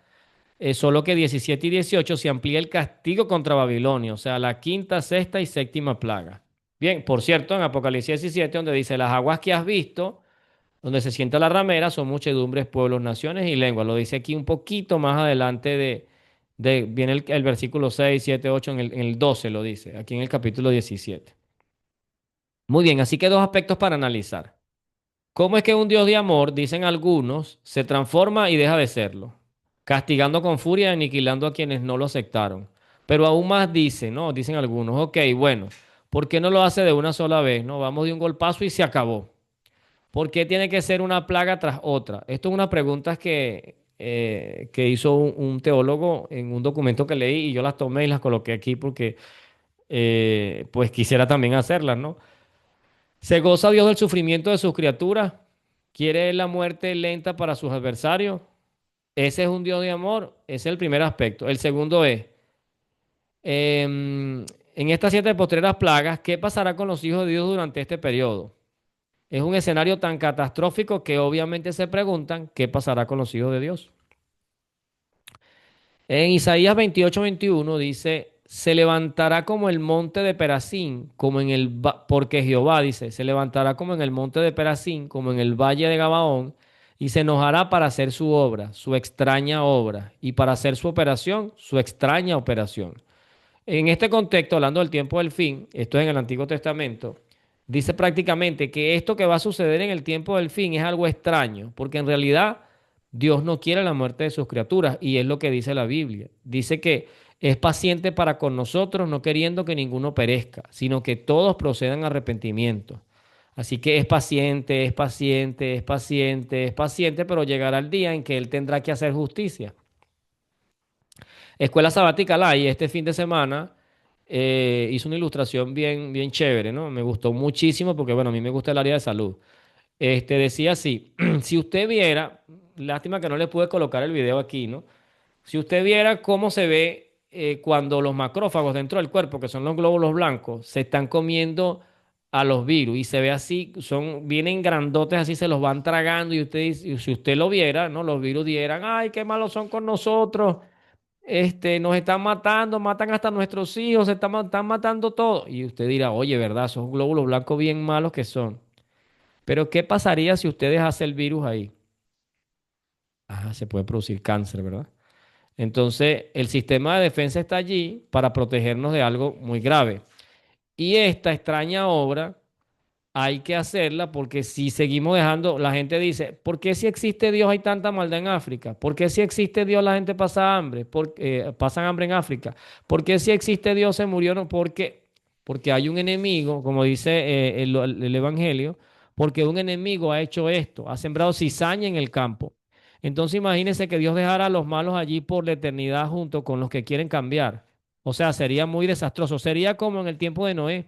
solo que 17 y 18 se amplía el castigo contra Babilonia, o sea, la quinta, sexta y séptima plaga. Bien, por cierto, en Apocalipsis 17, donde dice, las aguas que has visto, donde se sienta la ramera, son muchedumbres, pueblos, naciones y lenguas. Lo dice aquí un poquito más adelante viene el versículo 6, 7, 8, en el 12 lo dice, aquí en el capítulo 17. Muy bien, así que dos aspectos para analizar. ¿Cómo es que un Dios de amor, dicen algunos, se transforma y deja de serlo? Castigando con furia y aniquilando a quienes no lo aceptaron. Pero aún más dice, ¿no? Dicen algunos, ok, bueno, ¿por qué no lo hace de una sola vez? ¿No? Vamos de un golpazo y se acabó. ¿Por qué tiene que ser una plaga tras otra? Esto es una pregunta que hizo un teólogo en un documento que leí y yo las tomé y las coloqué aquí porque pues quisiera también hacerlas, ¿no? ¿Se goza Dios del sufrimiento de sus criaturas? ¿Quiere la muerte lenta para sus adversarios? Ese es un Dios de amor. Ese es el primer aspecto. El segundo es, en estas siete postreras plagas, ¿qué pasará con los hijos de Dios durante este periodo? Es un escenario tan catastrófico que obviamente se preguntan, ¿qué pasará con los hijos de Dios? En Isaías 28:21 dice, se levantará como el monte de Perazín, como en porque Jehová dice, se levantará como en el monte de Perazín, como en el valle de Gabaón, y se enojará para hacer su obra, su extraña obra, y para hacer su operación, su extraña operación. En este contexto, hablando del tiempo del fin, esto es en el Antiguo Testamento, dice prácticamente que esto que va a suceder en el tiempo del fin es algo extraño, porque en realidad Dios no quiere la muerte de sus criaturas y es lo que dice la Biblia. Dice que es paciente para con nosotros, no queriendo que ninguno perezca, sino que todos procedan a arrepentimiento. Así que es paciente, es paciente, es paciente, es paciente, pero llegará el día en que Él tendrá que hacer justicia. Escuela Sabática Lai, este fin de semana hizo una ilustración bien, bien chévere, ¿no? Me gustó muchísimo porque, bueno, a mí me gusta el área de salud. Decía así, si usted viera, lástima que no le pude colocar el video aquí, ¿no? Si usted viera cómo se ve cuando los macrófagos dentro del cuerpo, que son los glóbulos blancos, se están comiendo a los virus y se ve así, vienen grandotes así, se los van tragando y y si usted lo viera, ¿no? Los virus dieran, ay, qué malos son con nosotros, nos están matando, matan hasta nuestros hijos, están matando todo. Y usted dirá, oye, ¿verdad? Esos glóbulos blancos bien malos que son. Pero ¿qué pasaría si usted dejase el virus ahí? Ah, se puede producir cáncer, ¿verdad? Entonces, el sistema de defensa está allí para protegernos de algo muy grave. Y esta extraña obra hay que hacerla porque si seguimos dejando, la gente dice, ¿por qué si existe Dios hay tanta maldad en África? ¿Por qué si existe Dios la gente pasa hambre? Pasan hambre en África. ¿Por qué si existe Dios se murió? No, porque hay un enemigo, como dice el Evangelio, porque un enemigo ha hecho esto, ha sembrado cizaña en el campo. Entonces imagínense que Dios dejara a los malos allí por la eternidad junto con los que quieren cambiar. O sea, sería muy desastroso. Sería como en el tiempo de Noé,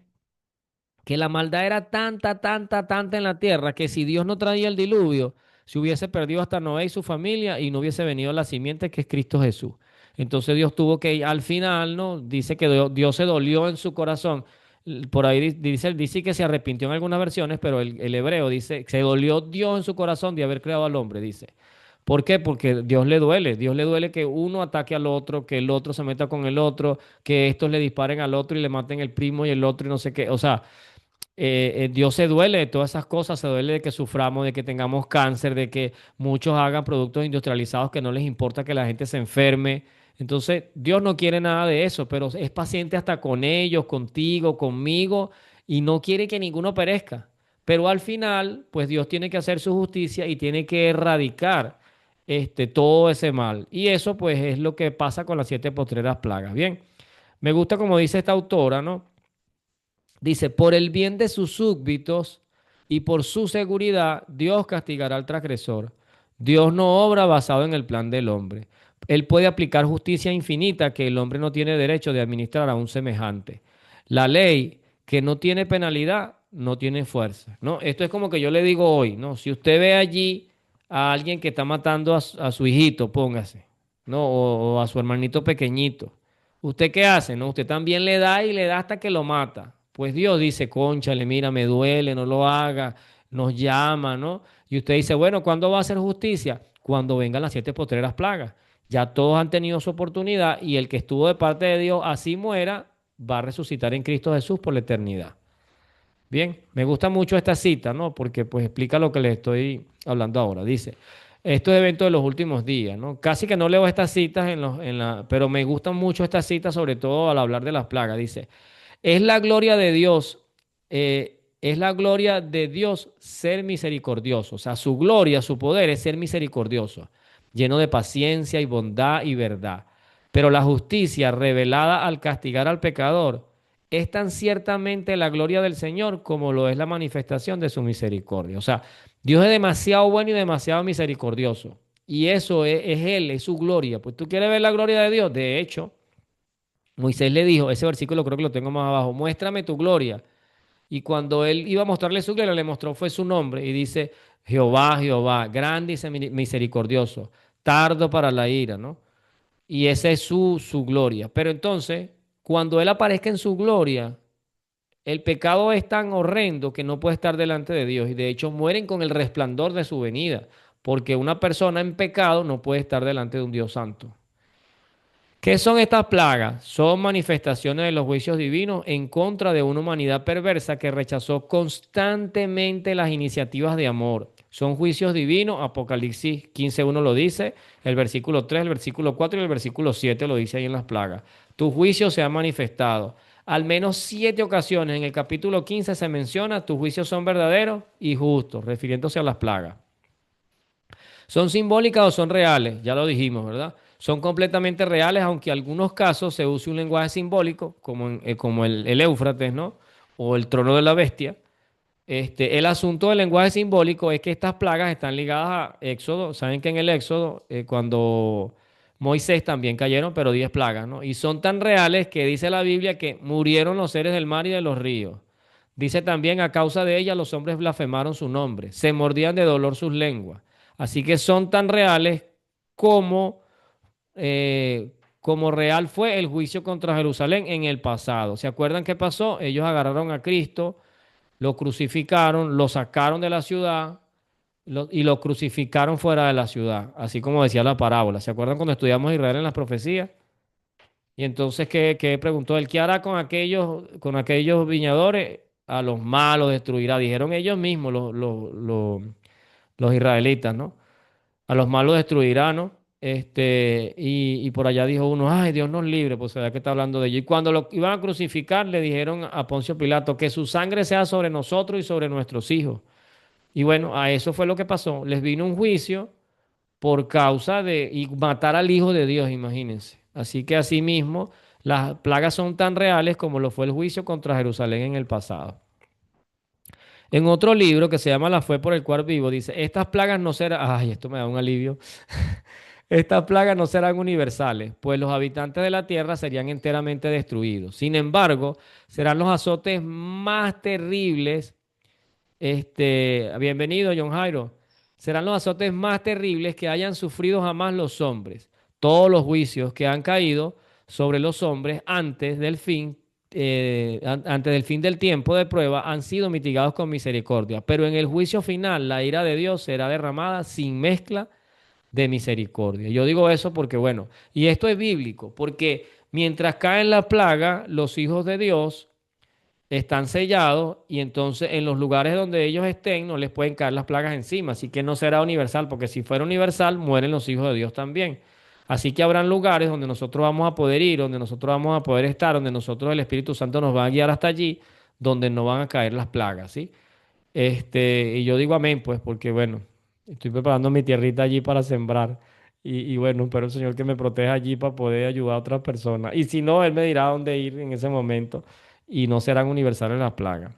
que la maldad era tanta, tanta, tanta en la tierra, que si Dios no traía el diluvio, se hubiese perdido hasta Noé y su familia y no hubiese venido la simiente que es Cristo Jesús. Entonces Dios tuvo que, al final, ¿no? Dice que Dios se dolió en su corazón. Por ahí dice que se arrepintió en algunas versiones, pero el hebreo dice, se dolió Dios en su corazón de haber creado al hombre, dice. ¿Por qué? Porque Dios le duele que uno ataque al otro, que el otro se meta con el otro, que estos le disparen al otro y le maten el primo y el otro y no sé qué. O sea, Dios se duele de todas esas cosas, se duele de que suframos, de que tengamos cáncer, de que muchos hagan productos industrializados que no les importa que la gente se enferme. Entonces, Dios no quiere nada de eso, pero es paciente hasta con ellos, contigo, conmigo, y no quiere que ninguno perezca. Pero al final, pues Dios tiene que hacer su justicia y tiene que erradicar todo ese mal. Y eso, pues, es lo que pasa con las siete postreras plagas. Bien, me gusta como dice esta autora, ¿no? Dice, por el bien de sus súbditos y por su seguridad, Dios castigará al transgresor. Dios no obra basado en el plan del hombre. Él puede aplicar justicia infinita que el hombre no tiene derecho de administrar a un semejante. La ley que no tiene penalidad no tiene fuerza, ¿no? Esto es como que yo le digo hoy, ¿no? Si usted ve allí a alguien que está matando a su hijito, póngase, ¿no? O a su hermanito pequeñito. ¿Usted qué hace? No, usted también le da y le da hasta que lo mata. Pues Dios dice, cónchale, mira, me duele, no lo haga, nos llama, ¿no? Y usted dice, bueno, ¿cuándo va a hacer justicia? Cuando vengan las siete postreras plagas. Ya todos han tenido su oportunidad y el que estuvo de parte de Dios así muera, va a resucitar en Cristo Jesús por la eternidad. Bien, me gusta mucho esta cita, ¿no? Porque pues explica lo que les estoy hablando ahora. Dice, estos eventos de los últimos días, ¿no? Casi que no leo estas citas pero me gustan mucho estas citas, sobre todo al hablar de las plagas. Dice, es la gloria de Dios ser misericordioso. O sea, su gloria, su poder es ser misericordioso, lleno de paciencia y bondad y verdad. Pero la justicia revelada al castigar al pecador es tan ciertamente la gloria del Señor como lo es la manifestación de su misericordia. O sea, Dios es demasiado bueno y demasiado misericordioso. Y eso es Él, es su gloria. Pues tú quieres ver la gloria de Dios. De hecho, Moisés le dijo, ese versículo creo que lo tengo más abajo, muéstrame tu gloria. Y cuando él iba a mostrarle su gloria, le mostró fue su nombre. Y dice, Jehová, Jehová, grande y misericordioso, tardo para la ira, ¿no? Y esa es su gloria. Pero entonces, cuando él aparezca en su gloria, el pecado es tan horrendo que no puede estar delante de Dios. Y de hecho mueren con el resplandor de su venida. Porque una persona en pecado no puede estar delante de un Dios santo. ¿Qué son estas plagas? Son manifestaciones de los juicios divinos en contra de una humanidad perversa que rechazó constantemente las iniciativas de amor. Son juicios divinos, Apocalipsis 15:1 lo dice, el versículo 3, el versículo 4 y el versículo 7 lo dice ahí en las plagas. Tu juicio se ha manifestado. Al menos 7 ocasiones en el capítulo 15 se menciona, tus juicios son verdaderos y justos, refiriéndose a las plagas. ¿Son simbólicas o son reales? Ya lo dijimos, ¿verdad? Son completamente reales, aunque en algunos casos se use un lenguaje simbólico, como el Éufrates, ¿no? O el trono de la bestia. El asunto del lenguaje simbólico es que estas plagas están ligadas a Éxodo. Saben que en el Éxodo, cuando Moisés también cayeron, pero 10 plagas, ¿no? Y son tan reales que dice la Biblia que murieron los seres del mar y de los ríos. Dice también, a causa de ella los hombres blasfemaron su nombre, se mordían de dolor sus lenguas. Así que son tan reales como, como real fue el juicio contra Jerusalén en el pasado. ¿Se acuerdan qué pasó? Ellos agarraron a Cristo, lo crucificaron, lo sacaron de la ciudad y lo crucificaron fuera de la ciudad, así como decía la parábola. ¿Se acuerdan cuando estudiamos Israel en las profecías? Y entonces, ¿qué preguntó él? ¿Qué hará con aquellos viñadores? A los malos destruirá. Dijeron ellos mismos, los israelitas, ¿no? A los malos destruirá, ¿no? Y por allá dijo uno, ay, Dios nos libre, pues se ve que está hablando de ello. Y cuando lo iban a crucificar, le dijeron a Poncio Pilato, que su sangre sea sobre nosotros y sobre nuestros hijos. Y bueno, a eso fue lo que pasó. Les vino un juicio por causa de y matar al Hijo de Dios, imagínense. Así que asimismo, las plagas son tan reales como lo fue el juicio contra Jerusalén en el pasado. En otro libro que se llama La fue por el cual vivo, dice, estas plagas no serán, ay, esto me da un alivio, estas plagas no serán universales, pues los habitantes de la tierra serían enteramente destruidos. Sin embargo, serán los azotes más terribles. Bienvenido, John Jairo. Serán los azotes más terribles que hayan sufrido jamás los hombres. Todos los juicios que han caído sobre los hombres antes del fin del tiempo de prueba han sido mitigados con misericordia. Pero en el juicio final, la ira de Dios será derramada sin mezcla de misericordia. Yo digo eso porque, bueno, y esto es bíblico, porque mientras caen la plaga, los hijos de Dios están sellados y entonces en los lugares donde ellos estén no les pueden caer las plagas encima, así que no será universal, porque si fuera universal mueren los hijos de Dios también. Así que habrán lugares donde nosotros vamos a poder ir, donde nosotros vamos a poder estar, donde nosotros el Espíritu Santo nos va a guiar hasta allí, donde no van a caer las plagas, ¿sí? Y yo digo amén, pues, porque bueno, estoy preparando mi tierrita allí para sembrar. Y bueno, espero el Señor que me proteja allí para poder ayudar a otras personas. Y si no, Él me dirá dónde ir en ese momento y no serán universales las plagas.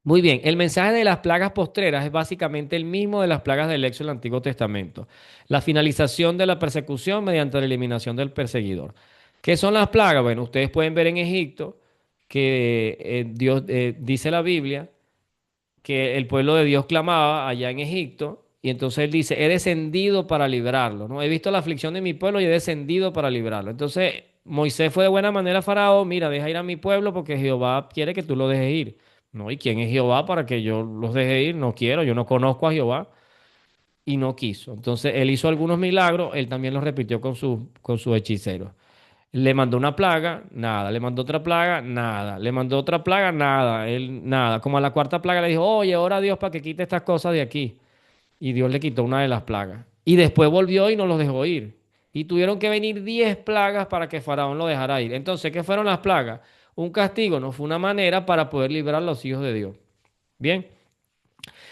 Muy bien, el mensaje de las plagas postreras es básicamente el mismo de las plagas del Éxodo del Antiguo Testamento. La finalización de la persecución mediante la eliminación del perseguidor. ¿Qué son las plagas? Bueno, ustedes pueden ver en Egipto que Dios dice la Biblia que el pueblo de Dios clamaba allá en Egipto, y entonces él dice, he descendido para librarlo, ¿no? He visto la aflicción de mi pueblo y he descendido para librarlo. Entonces Moisés fue de buena manera a Faraón, mira, deja ir a mi pueblo porque Jehová quiere que tú lo dejes ir. No, ¿y quién es Jehová para que yo los deje ir? No quiero, yo no conozco a Jehová y no quiso. Entonces él hizo algunos milagros, él también los repitió con sus hechiceros. Le mandó una plaga, nada. Le mandó otra plaga, nada. Le mandó otra plaga, nada. Él, nada. Como a la cuarta plaga le dijo, oye, ora a Dios para que quite estas cosas de aquí. Y Dios le quitó una de las plagas. Y después volvió y no los dejó ir. Y tuvieron que venir 10 plagas para que Faraón lo dejara ir. Entonces, ¿qué fueron las plagas? Un castigo, no fue una manera para poder librar a los hijos de Dios. Bien.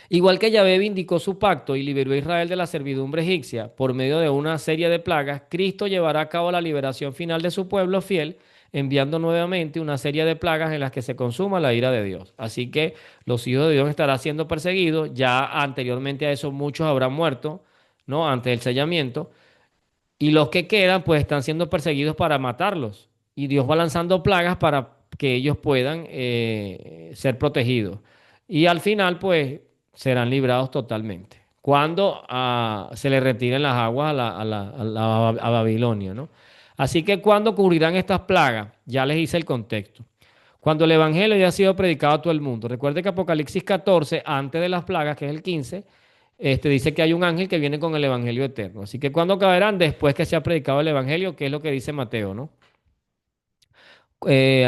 Igual que Yahvé vindicó su pacto y liberó a Israel de la servidumbre egipcia por medio de una serie de plagas, Cristo llevará a cabo la liberación final de su pueblo fiel, enviando nuevamente una serie de plagas en las que se consuma la ira de Dios. Así que los hijos de Dios estarán siendo perseguidos. Ya anteriormente a eso muchos habrán muerto, ¿no? Antes del sellamiento. Y los que quedan, pues están siendo perseguidos para matarlos. Y Dios va lanzando plagas para que ellos puedan ser protegidos. Y al final, pues, serán librados totalmente. Cuando se les retiren las aguas a Babilonia, ¿no? Así que cuando ocurrirán estas plagas, ya les hice el contexto. Cuando el evangelio ya ha sido predicado a todo el mundo. Recuerde que Apocalipsis 14, antes de las plagas, que es el 15, dice que hay un ángel que viene con el evangelio eterno. Así que cuando caerán, después que se ha predicado el evangelio, que es lo que dice Mateo, ¿no?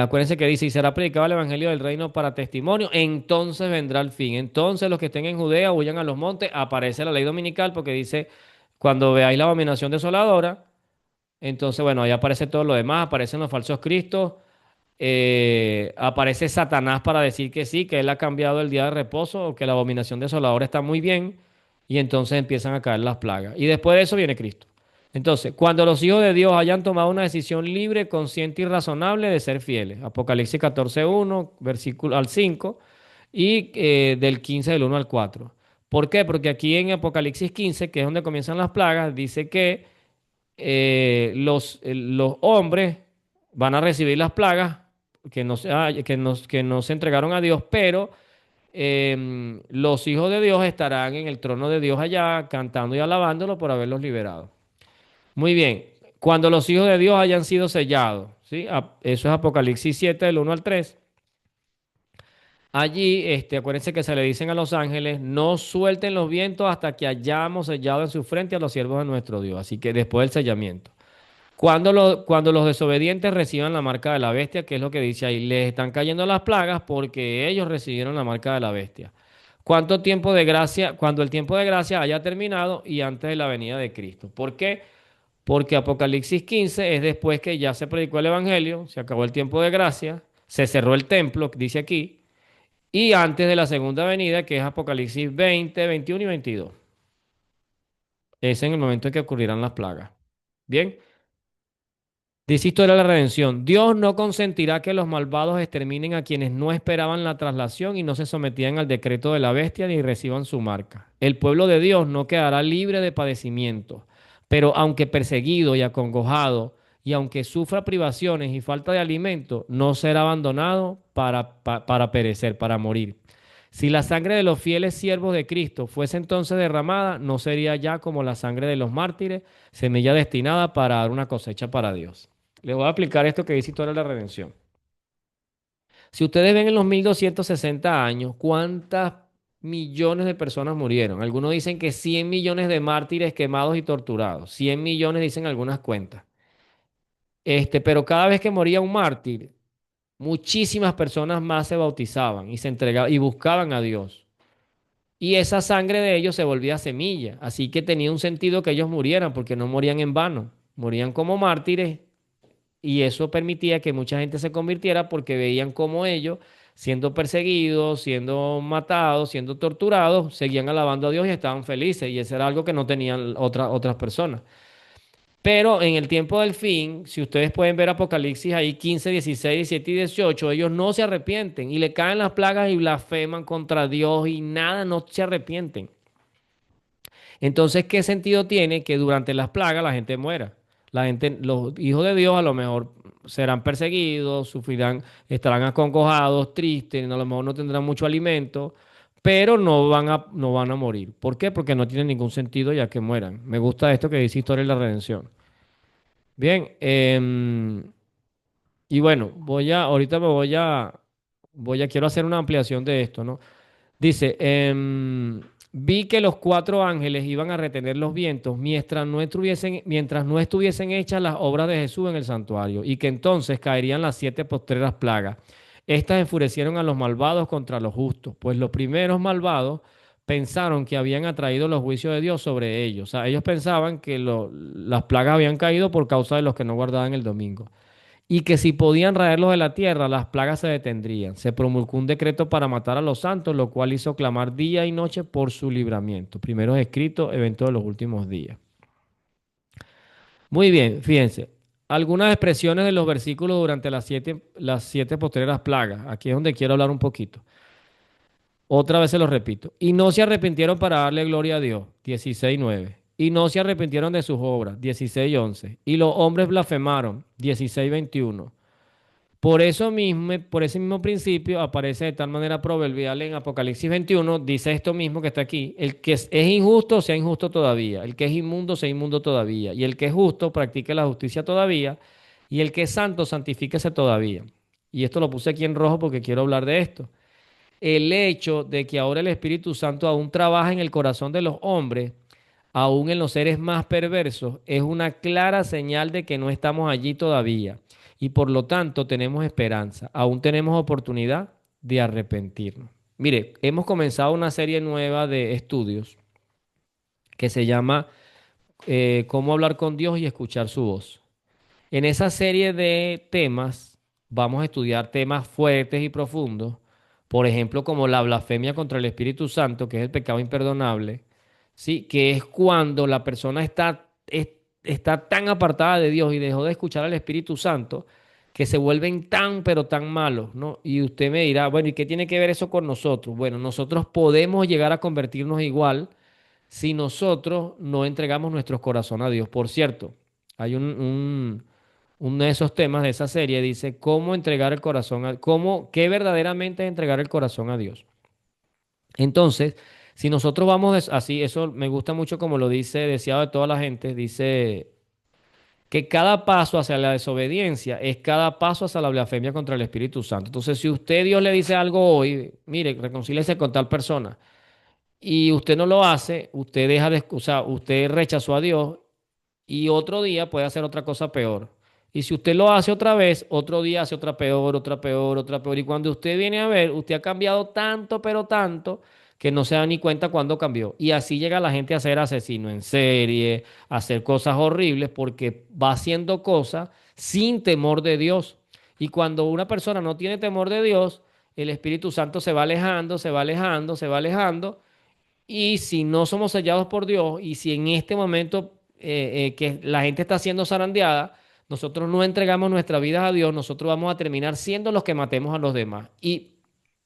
Acuérdense que dice, y será predicado el evangelio del reino para testimonio, entonces vendrá el fin. Entonces los que estén en Judea huyan a los montes, aparece la ley dominical porque dice, cuando veáis la abominación desoladora, entonces bueno, ahí aparece todo lo demás, aparecen los falsos cristos, aparece Satanás para decir que sí, que él ha cambiado el día de reposo, o que la abominación desoladora está muy bien, y entonces empiezan a caer las plagas. Y después de eso viene Cristo. Entonces, cuando los hijos de Dios hayan tomado una decisión libre, consciente y razonable de ser fieles. Apocalipsis 14:1, versículo al 5, y del 15 del 1 al 4. ¿Por qué? Porque aquí en Apocalipsis 15, que es donde comienzan las plagas, dice que los hombres van a recibir las plagas que no se entregaron a Dios, pero los hijos de Dios estarán en el trono de Dios allá, cantando y alabándolo por haberlos liberado. Muy bien, cuando los hijos de Dios hayan sido sellados, ¿sí? Eso es Apocalipsis 7, del 1 al 3. Allí, acuérdense que se le dicen a los ángeles, no suelten los vientos hasta que hayamos sellado en su frente a los siervos de nuestro Dios. Así que después del sellamiento. Cuando los desobedientes reciban la marca de la bestia, que es lo que dice ahí, les están cayendo las plagas porque ellos recibieron la marca de la bestia. ¿Cuánto tiempo de gracia? Cuando el tiempo de gracia haya terminado y antes de la venida de Cristo. ¿Por qué? Porque Apocalipsis 15 es después que ya se predicó el Evangelio, se acabó el tiempo de gracia, se cerró el templo, dice aquí, y antes de la segunda venida, que es Apocalipsis 20, 21 y 22. Es en el momento en que ocurrirán las plagas. Bien, dice Historia de la Redención. Dios no consentirá que los malvados exterminen a quienes no esperaban la traslación y no se sometían al decreto de la bestia ni reciban su marca. El pueblo de Dios no quedará libre de padecimiento, pero aunque perseguido y acongojado, y aunque sufra privaciones y falta de alimento, no será abandonado para perecer, para morir. Si la sangre de los fieles siervos de Cristo fuese entonces derramada, no sería ya como la sangre de los mártires, semilla destinada para dar una cosecha para Dios. Le voy a aplicar esto que dice Historia de la Redención. Si ustedes ven en los 1260 años, ¿cuántas millones de personas murieron? Algunos dicen que 100 millones de mártires quemados y torturados. 100 millones dicen algunas cuentas. Pero cada vez que moría un mártir, muchísimas personas más se bautizaban y se entregaban y buscaban a Dios. Y esa sangre de ellos se volvía semilla. Así que tenía un sentido que ellos murieran, porque no morían en vano. Morían como mártires y eso permitía que mucha gente se convirtiera porque veían como ellos, siendo perseguidos, siendo matados, siendo torturados, seguían alabando a Dios y estaban felices. Y eso era algo que no tenían otras personas. Pero en el tiempo del fin, si ustedes pueden ver Apocalipsis ahí 15, 16, 17 y 18, ellos no se arrepienten y le caen las plagas y blasfeman contra Dios y nada, no se arrepienten. Entonces, ¿qué sentido tiene que durante las plagas la gente muera? La gente, los hijos de Dios a lo mejor serán perseguidos, sufrirán, estarán acongojados, tristes, a lo mejor no tendrán mucho alimento, pero no van a morir. ¿Por qué? Porque no tiene ningún sentido ya que mueran. Me gusta esto que dice Historia de la Redención. Bien, y bueno, ahorita quiero hacer una ampliación de esto, ¿no? Dice, vi que los cuatro ángeles iban a retener los vientos mientras no estuviesen hechas las obras de Jesús en el santuario, y que entonces caerían las siete postreras plagas. Estas enfurecieron a los malvados contra los justos, pues los primeros malvados pensaron que habían atraído los juicios de Dios sobre ellos. O sea, ellos pensaban que las plagas habían caído por causa de los que no guardaban el domingo y que si podían raerlos de la tierra, las plagas se detendrían. Se promulgó un decreto para matar a los santos, lo cual hizo clamar día y noche por su libramiento. Primeros escritos, eventos de los últimos días. Muy bien, fíjense. Algunas expresiones de los versículos durante las siete postreras plagas. Aquí es donde quiero hablar un poquito. Otra vez se lo repito. Y no se arrepintieron para darle gloria a Dios. 16:9. Y no se arrepintieron de sus obras. 16:11. Y los hombres blasfemaron. 16:21. Por ese mismo principio, aparece de tal manera proverbial en Apocalipsis 21, dice esto mismo que está aquí: el que es injusto, sea injusto todavía; el que es inmundo, sea inmundo todavía; y el que es justo, practique la justicia todavía; y el que es santo, santifíquese todavía. Y esto lo puse aquí en rojo porque quiero hablar de esto. El hecho de que ahora el Espíritu Santo aún trabaja en el corazón de los hombres, aún en los seres más perversos, es una clara señal de que no estamos allí todavía. Y por lo tanto tenemos esperanza, aún tenemos oportunidad de arrepentirnos. Mire, hemos comenzado una serie nueva de estudios que se llama Cómo hablar con Dios y escuchar su voz. En esa serie de temas vamos a estudiar temas fuertes y profundos, por ejemplo, como la blasfemia contra el Espíritu Santo, que es el pecado imperdonable, ¿sí? Que es cuando la persona está tan apartada de Dios y dejó de escuchar al Espíritu Santo que se vuelven tan, pero tan malos, ¿no? Y usted me dirá, bueno, ¿y qué tiene que ver eso con nosotros? Bueno, nosotros podemos llegar a convertirnos igual si nosotros no entregamos nuestro corazón a Dios. Por cierto, hay uno de esos temas de esa serie, dice cómo entregar el corazón qué verdaderamente es entregar el corazón a Dios. Entonces, si nosotros vamos así, eso me gusta mucho como lo dice Deseado de toda la gente, dice que cada paso hacia la desobediencia es cada paso hacia la blasfemia contra el Espíritu Santo. Entonces, si usted Dios le dice algo hoy, mire, reconcíliese con tal persona, y usted no lo hace, usted rechazó a Dios y otro día puede hacer otra cosa peor. Y si usted lo hace otra vez, otro día hace otra peor, otra peor, otra peor. Y cuando usted viene a ver, usted ha cambiado tanto, pero tanto, que no se da ni cuenta cuándo cambió. Y así llega la gente a ser asesino en serie, a hacer cosas horribles, porque va haciendo cosas sin temor de Dios. Y cuando una persona no tiene temor de Dios, el Espíritu Santo se va alejando, se va alejando, se va alejando. Y si no somos sellados por Dios, y si en este momento que la gente está siendo zarandeada, nosotros no entregamos nuestra vida a Dios, nosotros vamos a terminar siendo los que matemos a los demás. Y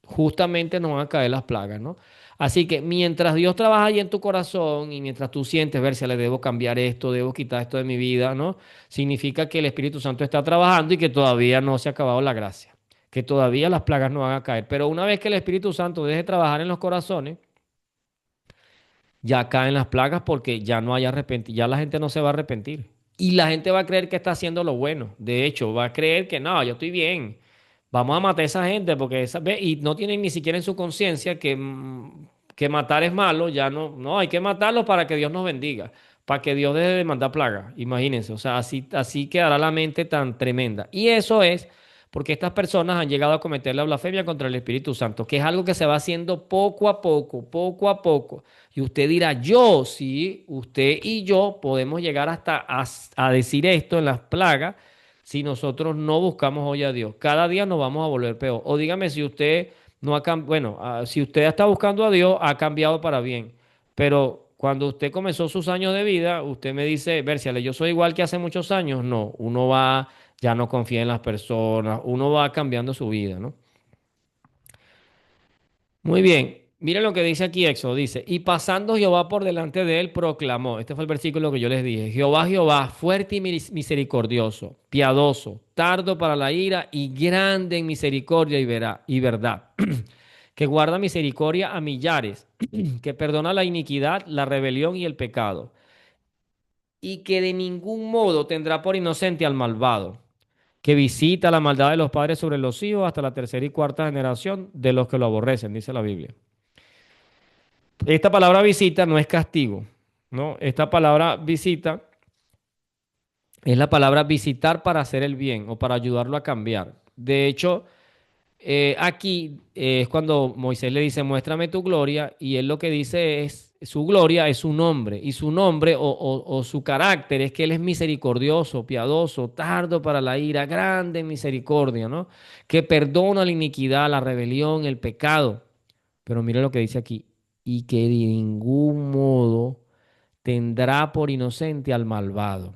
justamente nos van a caer las plagas, ¿no? Así que mientras Dios trabaja ahí en tu corazón y mientras tú sientes, ver si le debo cambiar esto, debo quitar esto de mi vida, ¿no? Significa que el Espíritu Santo está trabajando y que todavía no se ha acabado la gracia, que todavía las plagas no van a caer. Pero una vez que el Espíritu Santo deje de trabajar en los corazones, ya caen las plagas porque ya no hay arrepentir, ya la gente no se va a arrepentir. Y la gente va a creer que está haciendo lo bueno. De hecho, va a creer que no, yo estoy bien. Vamos a matar a esa gente porque y no tienen ni siquiera en su conciencia que matar es malo, ya no, hay que matarlos para que Dios nos bendiga, para que Dios deje de mandar plagas. Imagínense, o sea, así quedará la mente tan tremenda. Y eso es porque estas personas han llegado a cometer la blasfemia contra el Espíritu Santo, que es algo que se va haciendo poco a poco, poco a poco. Y usted dirá, yo, sí, usted y yo podemos llegar hasta a decir esto en las plagas si nosotros no buscamos hoy a Dios. Cada día nos vamos a volver peor. O dígame si usted no ha cambiado, bueno, si usted está buscando a Dios, ha cambiado para bien. Pero cuando usted comenzó sus años de vida, usted me dice, Berciale, yo soy igual que hace muchos años. No, uno va, ya no confía en las personas, uno va cambiando su vida, ¿no? Muy bien. Miren lo que dice aquí Éxodo. Dice, y pasando Jehová por delante de él, proclamó. Este fue el versículo que yo les dije. Jehová, Jehová, fuerte y misericordioso, piadoso, tardo para la ira y grande en misericordia y verdad, que guarda misericordia a millares, que perdona la iniquidad, la rebelión y el pecado, y que de ningún modo tendrá por inocente al malvado, que visita la maldad de los padres sobre los hijos hasta la tercera y cuarta generación de los que lo aborrecen, dice la Biblia. Esta palabra visita no es castigo, ¿no? Esta palabra visita es la palabra visitar para hacer el bien o para ayudarlo a cambiar. De hecho, aquí es cuando Moisés le dice, muéstrame tu gloria, y él lo que dice es, su gloria es su nombre, y su nombre o su carácter es que él es misericordioso, piadoso, tardo para la ira, grande en misericordia, ¿no? Que perdona la iniquidad, la rebelión, el pecado. Pero mire lo que dice aquí, y que de ningún modo tendrá por inocente al malvado,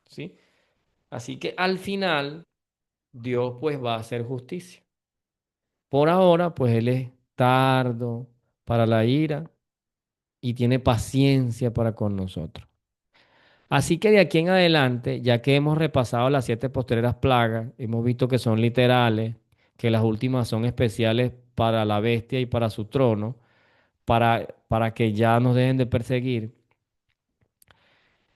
¿sí? Así que al final Dios pues va a hacer justicia. Por ahora pues Él es tardo para la ira y tiene paciencia para con nosotros. Así que de aquí en adelante, ya que hemos repasado las siete postreras plagas, hemos visto que son literales, que las últimas son especiales para la bestia y para su trono, para que ya nos dejen de perseguir.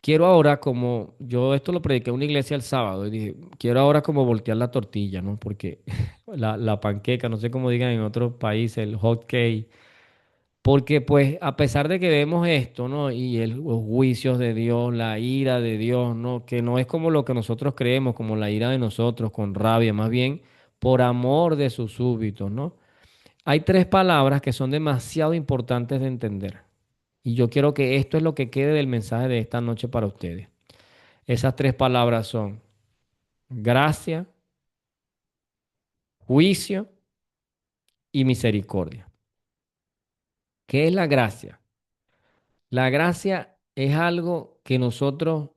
Quiero ahora como, yo esto lo prediqué en una iglesia el sábado y dije, quiero ahora como voltear la tortilla, ¿no? Porque la panqueca, no sé cómo digan en otros países, el hot cake, porque pues a pesar de que vemos esto, ¿no? Y los juicios de Dios, la ira de Dios, ¿no? Que no es como lo que nosotros creemos, como la ira de nosotros, con rabia, más bien por amor de sus súbditos, ¿no? Hay tres palabras que son demasiado importantes de entender. Y yo quiero que esto es lo que quede del mensaje de esta noche para ustedes. Esas tres palabras son gracia, juicio y misericordia. ¿Qué es la gracia? La gracia es algo que nosotros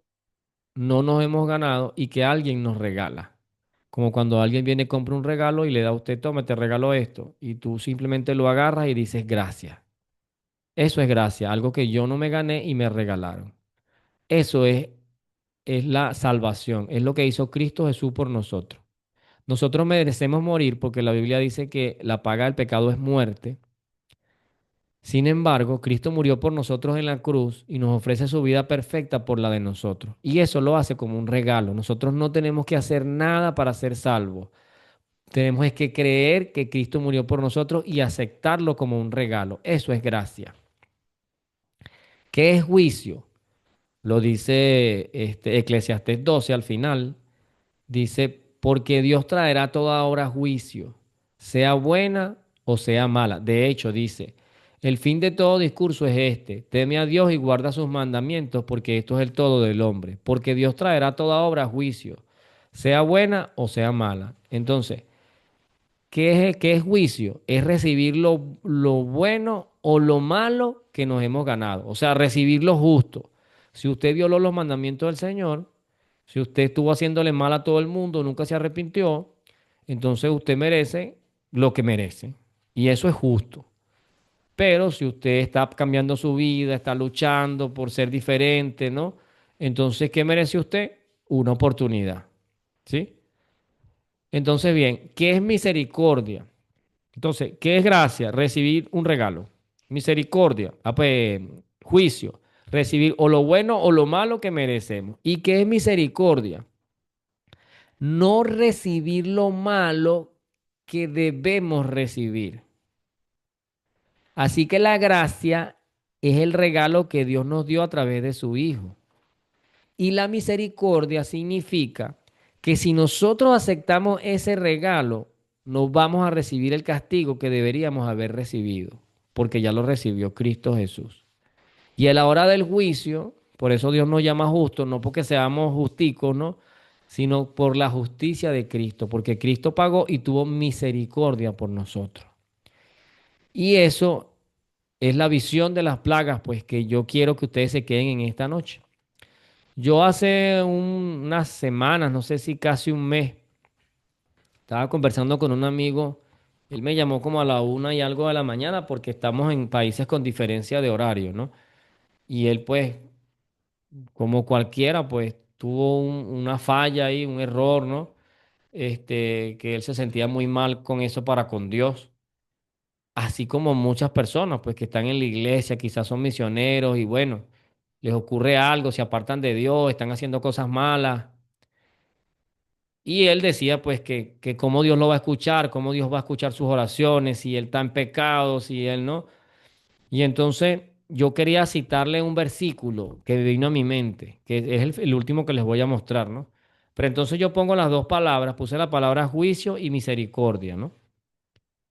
no nos hemos ganado y que alguien nos regala. Como cuando alguien viene y compra un regalo y le da a usted, toma, te regalo esto. Y tú simplemente lo agarras y dices gracias. Eso es gracia, algo que yo no me gané y me regalaron. Eso es la salvación, es lo que hizo Cristo Jesús por nosotros. Nosotros merecemos morir porque la Biblia dice que la paga del pecado es muerte. Sin embargo, Cristo murió por nosotros en la cruz y nos ofrece su vida perfecta por la de nosotros. Y eso lo hace como un regalo. Nosotros no tenemos que hacer nada para ser salvos. Tenemos es que creer que Cristo murió por nosotros y aceptarlo como un regalo. Eso es gracia. ¿Qué es juicio? Lo dice Eclesiastés 12 al final. Dice, porque Dios traerá toda obra a juicio, sea buena o sea mala. De hecho, dice, El fin de todo discurso es este: teme a Dios y guarda sus mandamientos, porque esto es el todo del hombre. Porque Dios traerá toda obra a juicio, sea buena o sea mala. Entonces, ¿qué es juicio? Es recibir lo bueno o lo malo que nos hemos ganado. O sea, recibir lo justo. Si usted violó los mandamientos del Señor, si usted estuvo haciéndole mal a todo el mundo, nunca se arrepintió, entonces usted merece lo que merece. Y eso es justo. Pero si usted está cambiando su vida, está luchando por ser diferente, ¿no? Entonces, ¿qué merece usted? Una oportunidad. ¿Sí? Entonces, bien, ¿qué es misericordia? Entonces, ¿qué es gracia? Recibir un regalo. Misericordia, pues, juicio, recibir o lo bueno o lo malo que merecemos. ¿Y qué es misericordia? No recibir lo malo que debemos recibir. Así que la gracia es el regalo que Dios nos dio a través de su Hijo. Y la misericordia significa que si nosotros aceptamos ese regalo, no vamos a recibir el castigo que deberíamos haber recibido, porque ya lo recibió Cristo Jesús. Y a la hora del juicio, por eso Dios nos llama justos, no porque seamos justicos, ¿no? Sino por la justicia de Cristo, porque Cristo pagó y tuvo misericordia por nosotros. Y eso es la visión de las plagas, pues que yo quiero que ustedes se queden en esta noche. Yo hace unas semanas, no sé si casi un mes, estaba conversando con un amigo. Él me llamó como a la 1 y algo de la mañana porque estamos en países con diferencia de horario, ¿no? Y él, pues, como cualquiera, pues, tuvo una falla ahí, un error, ¿no? Que él se sentía muy mal con eso para con Dios. Así como muchas personas, pues, que están en la iglesia, quizás son misioneros y bueno, les ocurre algo, se apartan de Dios, están haciendo cosas malas. Y él decía pues que cómo Dios lo va a escuchar, cómo Dios va a escuchar sus oraciones, si él está en pecado, si él no. Y entonces yo quería citarle un versículo que vino a mi mente, que es el último que les voy a mostrar, ¿no? Pero entonces yo pongo las dos palabras, puse la palabra juicio y misericordia, ¿no?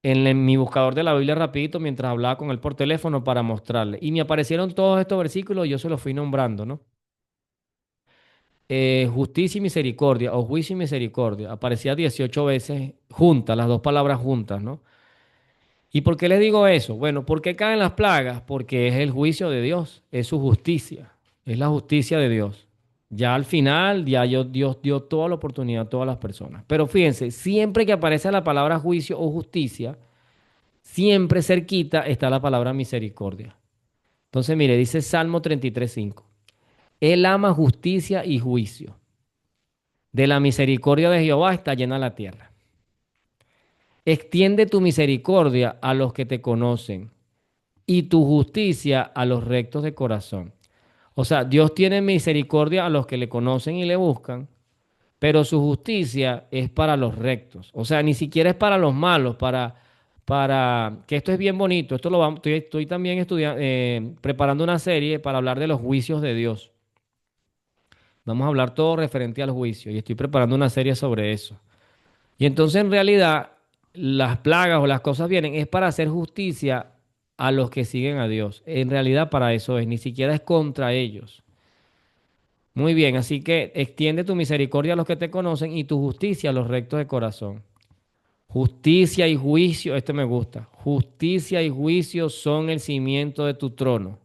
En mi buscador de la Biblia rapidito mientras hablaba con él por teléfono para mostrarle. Y me aparecieron todos estos versículos y yo se los fui nombrando, ¿no? Justicia y misericordia, o juicio y misericordia. Aparecía 18 veces juntas, las dos palabras juntas, ¿no? ¿Y por qué les digo eso? Bueno, ¿por qué caen las plagas? Porque es el juicio de Dios, es su justicia, es la justicia de Dios. Ya al final, Dios dio toda la oportunidad a todas las personas. Pero fíjense, siempre que aparece la palabra juicio o justicia, siempre cerquita está la palabra misericordia. Entonces, mire, dice Salmo 33:5. Él ama justicia y juicio. De la misericordia de Jehová está llena la tierra. Extiende tu misericordia a los que te conocen y tu justicia a los rectos de corazón. O sea, Dios tiene misericordia a los que le conocen y le buscan, pero su justicia es para los rectos. O sea, ni siquiera es para los malos, que esto es bien bonito. Esto lo vamos, estoy también estudiando, preparando una serie para hablar de los juicios de Dios. Vamos a hablar todo referente al juicio y estoy preparando una serie sobre eso. Y entonces en realidad las plagas o las cosas vienen es para hacer justicia a los que siguen a Dios. En realidad para eso es, ni siquiera es contra ellos. Muy bien, así que extiende tu misericordia a los que te conocen y tu justicia a los rectos de corazón. Justicia y juicio, este me gusta. Justicia y juicio son el cimiento de tu trono.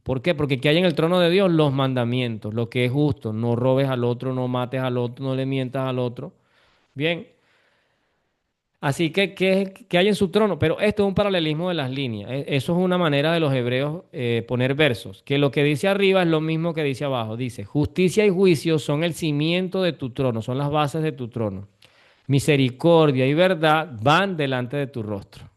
¿Por qué? Porque aquí hay en el trono de Dios los mandamientos, lo que es justo. No robes al otro, no mates al otro, no le mientas al otro. Bien. Así que, ¿qué hay en su trono? Pero esto es un paralelismo de las líneas. Eso es una manera de los hebreos poner versos, que lo que dice arriba es lo mismo que dice abajo. Dice, justicia y juicio son el cimiento de tu trono, son las bases de tu trono. Misericordia y verdad van delante de tu rostro.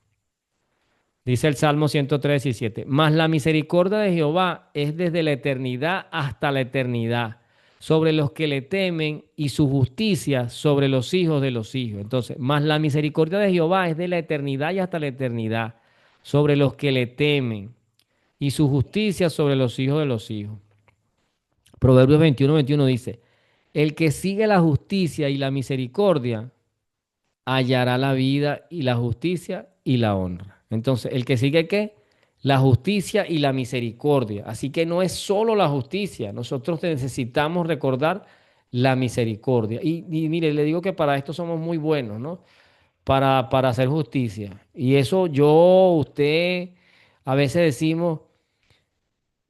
Dice el Salmo 103:17. Mas la misericordia de Jehová es desde la eternidad hasta la eternidad sobre los que le temen y su justicia sobre los hijos de los hijos. Entonces, mas la misericordia de Jehová es de la eternidad y hasta la eternidad sobre los que le temen y su justicia sobre los hijos de los hijos. Proverbios 21:21 dice, el que sigue la justicia y la misericordia hallará la vida y la justicia y la honra. Entonces, ¿el que sigue qué? la justicia y la misericordia. Así que no es solo la justicia, nosotros necesitamos recordar la misericordia. Y mire, le digo que para esto somos muy buenos, ¿no? Para hacer justicia. Y eso yo, usted, a veces decimos,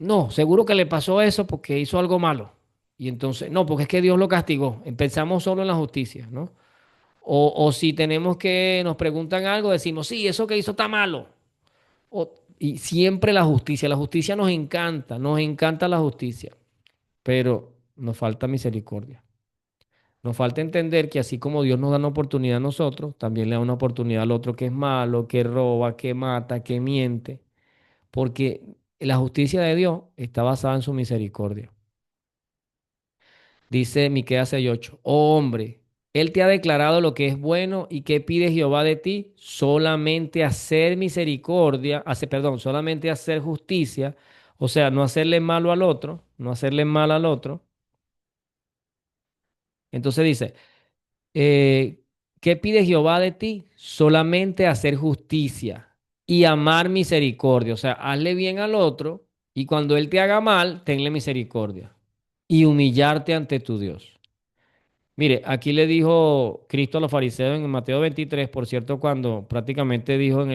no, seguro que le pasó eso porque hizo algo malo. Y entonces, no, porque es que Dios lo castigó. Pensamos solo en la justicia, ¿no? O si tenemos que, nos preguntan algo, decimos, sí, eso que hizo está malo. Y siempre la justicia nos encanta la justicia, pero nos falta misericordia. Nos falta entender que así como Dios nos da una oportunidad a nosotros, también le da una oportunidad al otro que es malo, que roba, que mata, que miente, porque la justicia de Dios está basada en su misericordia. Dice Miqueas 6:8, oh hombre, Él te ha declarado lo que es bueno y qué pide Jehová de ti, solamente hacer misericordia, perdón, solamente hacer justicia, o sea, no hacerle malo al otro, no hacerle mal al otro. Entonces dice, eh, ¿qué pide Jehová de ti? Solamente hacer justicia y amar misericordia, o sea, hazle bien al otro y cuando Él te haga mal, tenle misericordia y humillarte ante tu Dios. Mire, aquí le dijo Cristo a los fariseos en Mateo 23, por cierto, cuando prácticamente dijo,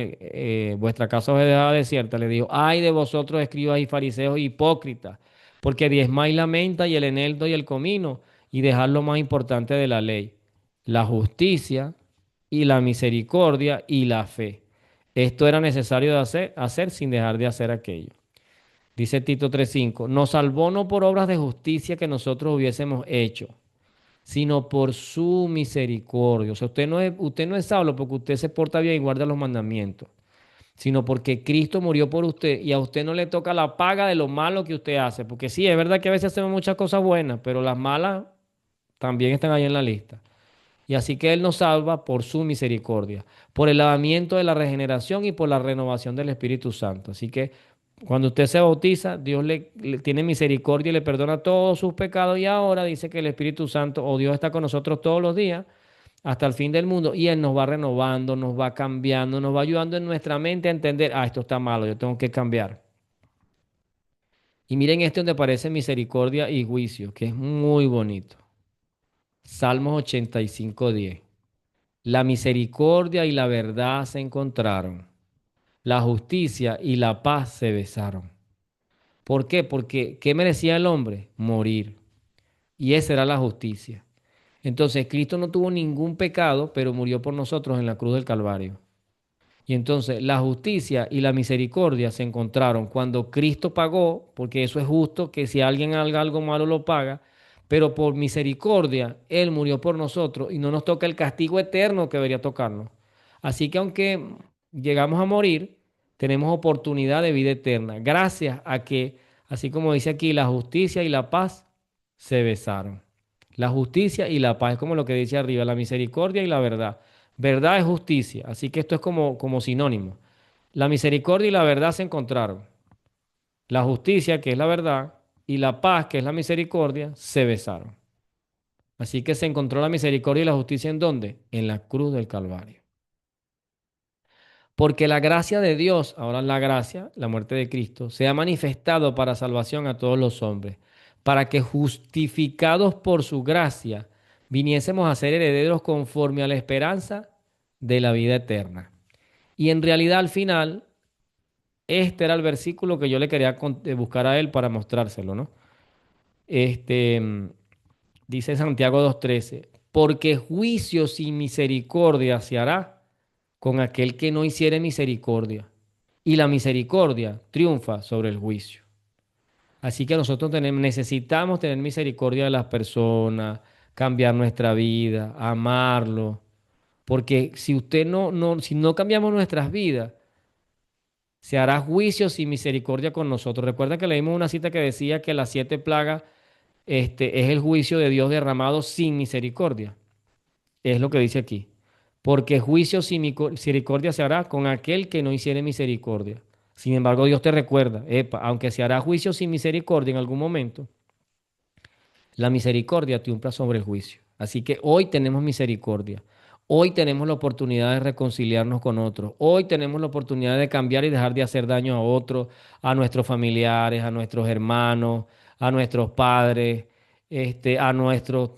vuestra casa os he dejado desierta, le dijo, ay de vosotros escribas y fariseos hipócritas, porque diezmáis la menta y el eneldo y el comino, y dejad lo más importante de la ley, la justicia y la misericordia y la fe. Esto era necesario de hacer sin dejar de hacer aquello. Dice Tito 3:5, nos salvó no por obras de justicia que nosotros hubiésemos hecho sino por su misericordia. O sea, usted no es salvo porque usted se porta bien y guarda los mandamientos, sino porque Cristo murió por usted y a usted no le toca la paga de lo malo que usted hace. Porque sí, es verdad que a veces hacemos muchas cosas buenas, pero las malas también están ahí en la lista. Y así que Él nos salva por su misericordia, por el lavamiento de la regeneración y por la renovación del Espíritu Santo. Así que cuando usted se bautiza, Dios le tiene misericordia y le perdona todos sus pecados. Y ahora dice que el Espíritu Santo o Dios está con nosotros todos los días hasta el fin del mundo. Y Él nos va renovando, nos va cambiando, nos va ayudando en nuestra mente a entender, esto está malo, yo tengo que cambiar. Y miren este donde aparece misericordia y juicio, que es muy bonito. Salmos 85:10. La misericordia y la verdad se encontraron. La justicia y la paz se besaron. ¿Por qué? Porque ¿qué merecía el hombre? Morir. Y esa era la justicia. Entonces Cristo no tuvo ningún pecado, pero murió por nosotros en la cruz del Calvario. Y entonces la justicia y la misericordia se encontraron cuando Cristo pagó, porque eso es justo, que si alguien haga algo malo lo paga, pero por misericordia Él murió por nosotros y no nos toca el castigo eterno que debería tocarnos. Así que aunque llegamos a morir, tenemos oportunidad de vida eterna, gracias a que, así como dice aquí, la justicia y la paz se besaron. La justicia y la paz es como lo que dice arriba, la misericordia y la verdad. Verdad es justicia, así que esto es como sinónimo. La misericordia y la verdad se encontraron. La justicia, que es la verdad, y la paz, que es la misericordia, se besaron. Así que se encontró la misericordia y la justicia ¿en dónde? En la cruz del Calvario. Porque la gracia de Dios, ahora la gracia, la muerte de Cristo, se ha manifestado para salvación a todos los hombres, para que justificados por su gracia, viniésemos a ser herederos conforme a la esperanza de la vida eterna. Y en realidad al final, este era el versículo que yo le quería buscar a él para mostrárselo, ¿no? Este, dice Santiago 2:13, porque juicio sin misericordia se hará con aquel que no hiciere misericordia. Y la misericordia triunfa sobre el juicio. Así que nosotros necesitamos tener misericordia de las personas, cambiar nuestra vida, amarlo. Porque si si no cambiamos nuestras vidas, se hará juicio sin misericordia con nosotros. Recuerda que leímos una cita que decía que las 7 plagas, es el juicio de Dios derramado sin misericordia. Es lo que dice aquí. Porque juicio sin misericordia se hará con aquel que no hiciere misericordia. Sin embargo, Dios te recuerda, epa, aunque se hará juicio sin misericordia en algún momento, la misericordia triunfa sobre el juicio. Así que hoy tenemos misericordia. Hoy tenemos la oportunidad de reconciliarnos con otros. Hoy tenemos la oportunidad de cambiar y dejar de hacer daño a otros, a nuestros familiares, a nuestros hermanos, a nuestros padres, a nuestros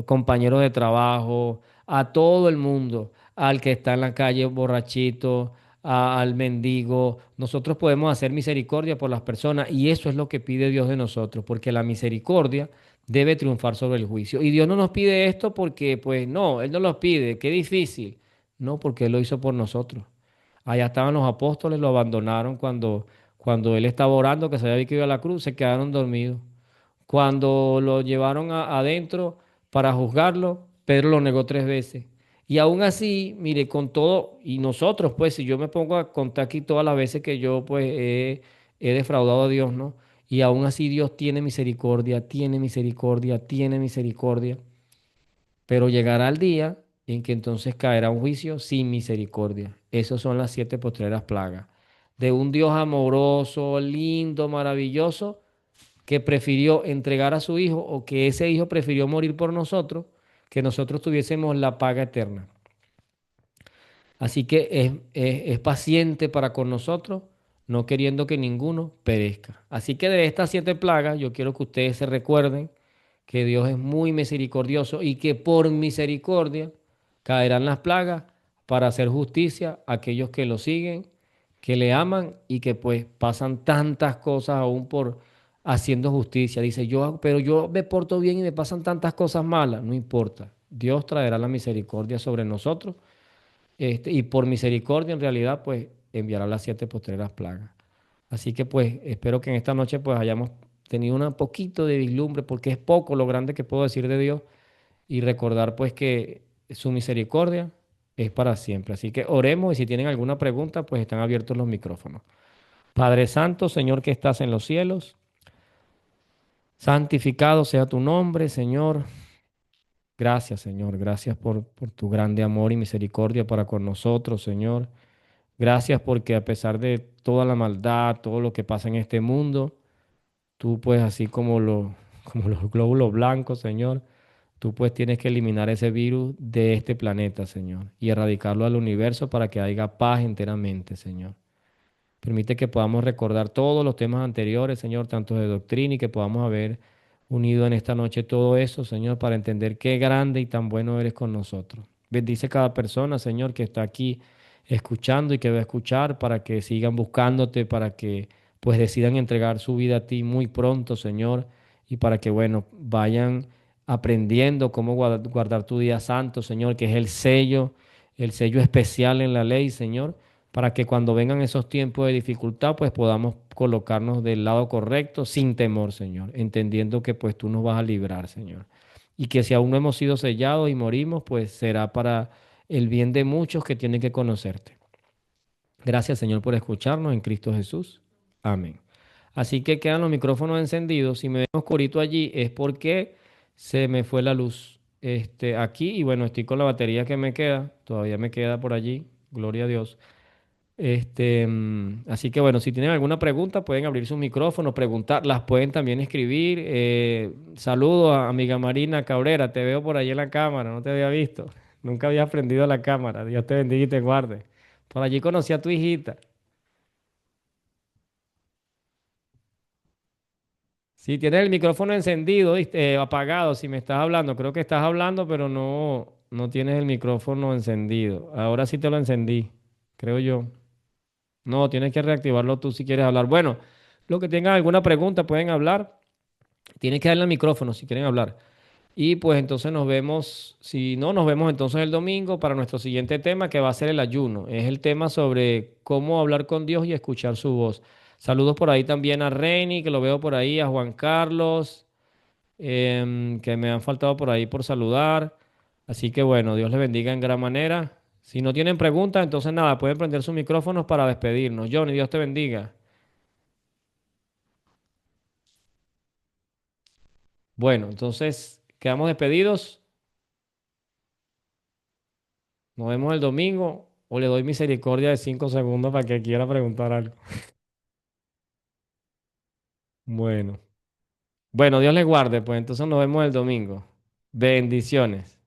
compañeros de trabajo, a todo el mundo, al que está en la calle borrachito, al mendigo. Nosotros podemos hacer misericordia por las personas y eso es lo que pide Dios de nosotros, porque la misericordia debe triunfar sobre el juicio. Y Dios no nos pide esto porque, pues no, Él no los pide, qué difícil. No, porque Él lo hizo por nosotros. Allá estaban los apóstoles, lo abandonaron cuando Él estaba orando, que se había que iba a la cruz, se quedaron dormidos. Cuando lo llevaron adentro para juzgarlo, Pedro lo negó 3 veces. Y aún así, mire, con todo, y nosotros, pues, si yo me pongo a contar aquí todas las veces que yo, pues, he defraudado a Dios, ¿no? Y aún así Dios tiene misericordia, tiene misericordia, tiene misericordia. Pero llegará el día en que entonces caerá un juicio sin misericordia. Esas son las 7 postreras plagas. De un Dios amoroso, lindo, maravilloso, que prefirió entregar a su hijo o que ese hijo prefirió morir por nosotros, que nosotros tuviésemos la paga eterna. Así que es paciente para con nosotros, no queriendo que ninguno perezca. Así que de estas 7 plagas, yo quiero que ustedes se recuerden que Dios es muy misericordioso y que por misericordia caerán las plagas para hacer justicia a aquellos que lo siguen, que le aman y que pues pasan tantas cosas aún por haciendo justicia. Dice, pero yo me porto bien y me pasan tantas cosas malas. No importa. Dios traerá la misericordia sobre nosotros, y por misericordia en realidad pues enviará las 7 postreras plagas. Así que pues espero que en esta noche pues hayamos tenido un poquito de vislumbre porque es poco lo grande que puedo decir de Dios y recordar pues que su misericordia es para siempre. Así que oremos y si tienen alguna pregunta pues están abiertos los micrófonos. Padre Santo, Señor que estás en los cielos, santificado sea tu nombre, Señor. Gracias, Señor. Gracias por tu grande amor y misericordia para con nosotros, Señor. Gracias porque a pesar de toda la maldad, todo lo que pasa en este mundo, tú pues así como los glóbulos blancos, Señor, tú pues tienes que eliminar ese virus de este planeta, Señor, y erradicarlo al universo para que haya paz enteramente, Señor. Permite que podamos recordar todos los temas anteriores, Señor, tanto de doctrina y que podamos haber unido en esta noche todo eso, Señor, para entender qué grande y tan bueno eres con nosotros. Bendice cada persona, Señor, que está aquí escuchando y que va a escuchar para que sigan buscándote, para que pues decidan entregar su vida a ti muy pronto, Señor, y para que, bueno, vayan aprendiendo cómo guardar tu día santo, Señor, que es el sello especial en la ley, Señor, para que cuando vengan esos tiempos de dificultad, pues podamos colocarnos del lado correcto sin temor, Señor, entendiendo que pues tú nos vas a librar, Señor. Y que si aún no hemos sido sellados y morimos, pues será para el bien de muchos que tienen que conocerte. Gracias, Señor, por escucharnos en Cristo Jesús. Amén. Así que quedan los micrófonos encendidos. Si me ven oscurito allí es porque se me fue la luz aquí y bueno, estoy con la batería que me queda. Todavía me queda por allí. Gloria a Dios. Así que bueno, si tienen alguna pregunta, pueden abrir su micrófono, preguntar, las pueden también escribir. Saludos a amiga Marina Cabrera, te veo por ahí en la cámara, no te había visto. Nunca había aprendido la cámara. Dios te bendiga y te guarde. Por allí conocí a tu hijita. Si tienes el micrófono encendido, ¿viste? Apagado, si me estás hablando, creo que estás hablando, pero no tienes el micrófono encendido. Ahora sí te lo encendí, creo yo. No, tienes que reactivarlo tú si quieres hablar. Bueno, los que tengan alguna pregunta pueden hablar. Tienes que darle al micrófono si quieren hablar. Y pues entonces nos vemos, si no, nos vemos entonces el domingo para nuestro siguiente tema que va a ser el ayuno. Es el tema sobre cómo hablar con Dios y escuchar su voz. Saludos por ahí también a Reni, que lo veo por ahí, a Juan Carlos, que me han faltado por ahí por saludar. Así que bueno, Dios les bendiga en gran manera. Si no tienen preguntas, entonces nada, pueden prender sus micrófonos para despedirnos. Johnny, Dios te bendiga. Bueno, entonces quedamos despedidos. Nos vemos el domingo o le doy misericordia de 5 segundos para que quiera preguntar algo. Bueno, bueno, Dios les guarde, pues entonces nos vemos el domingo. Bendiciones.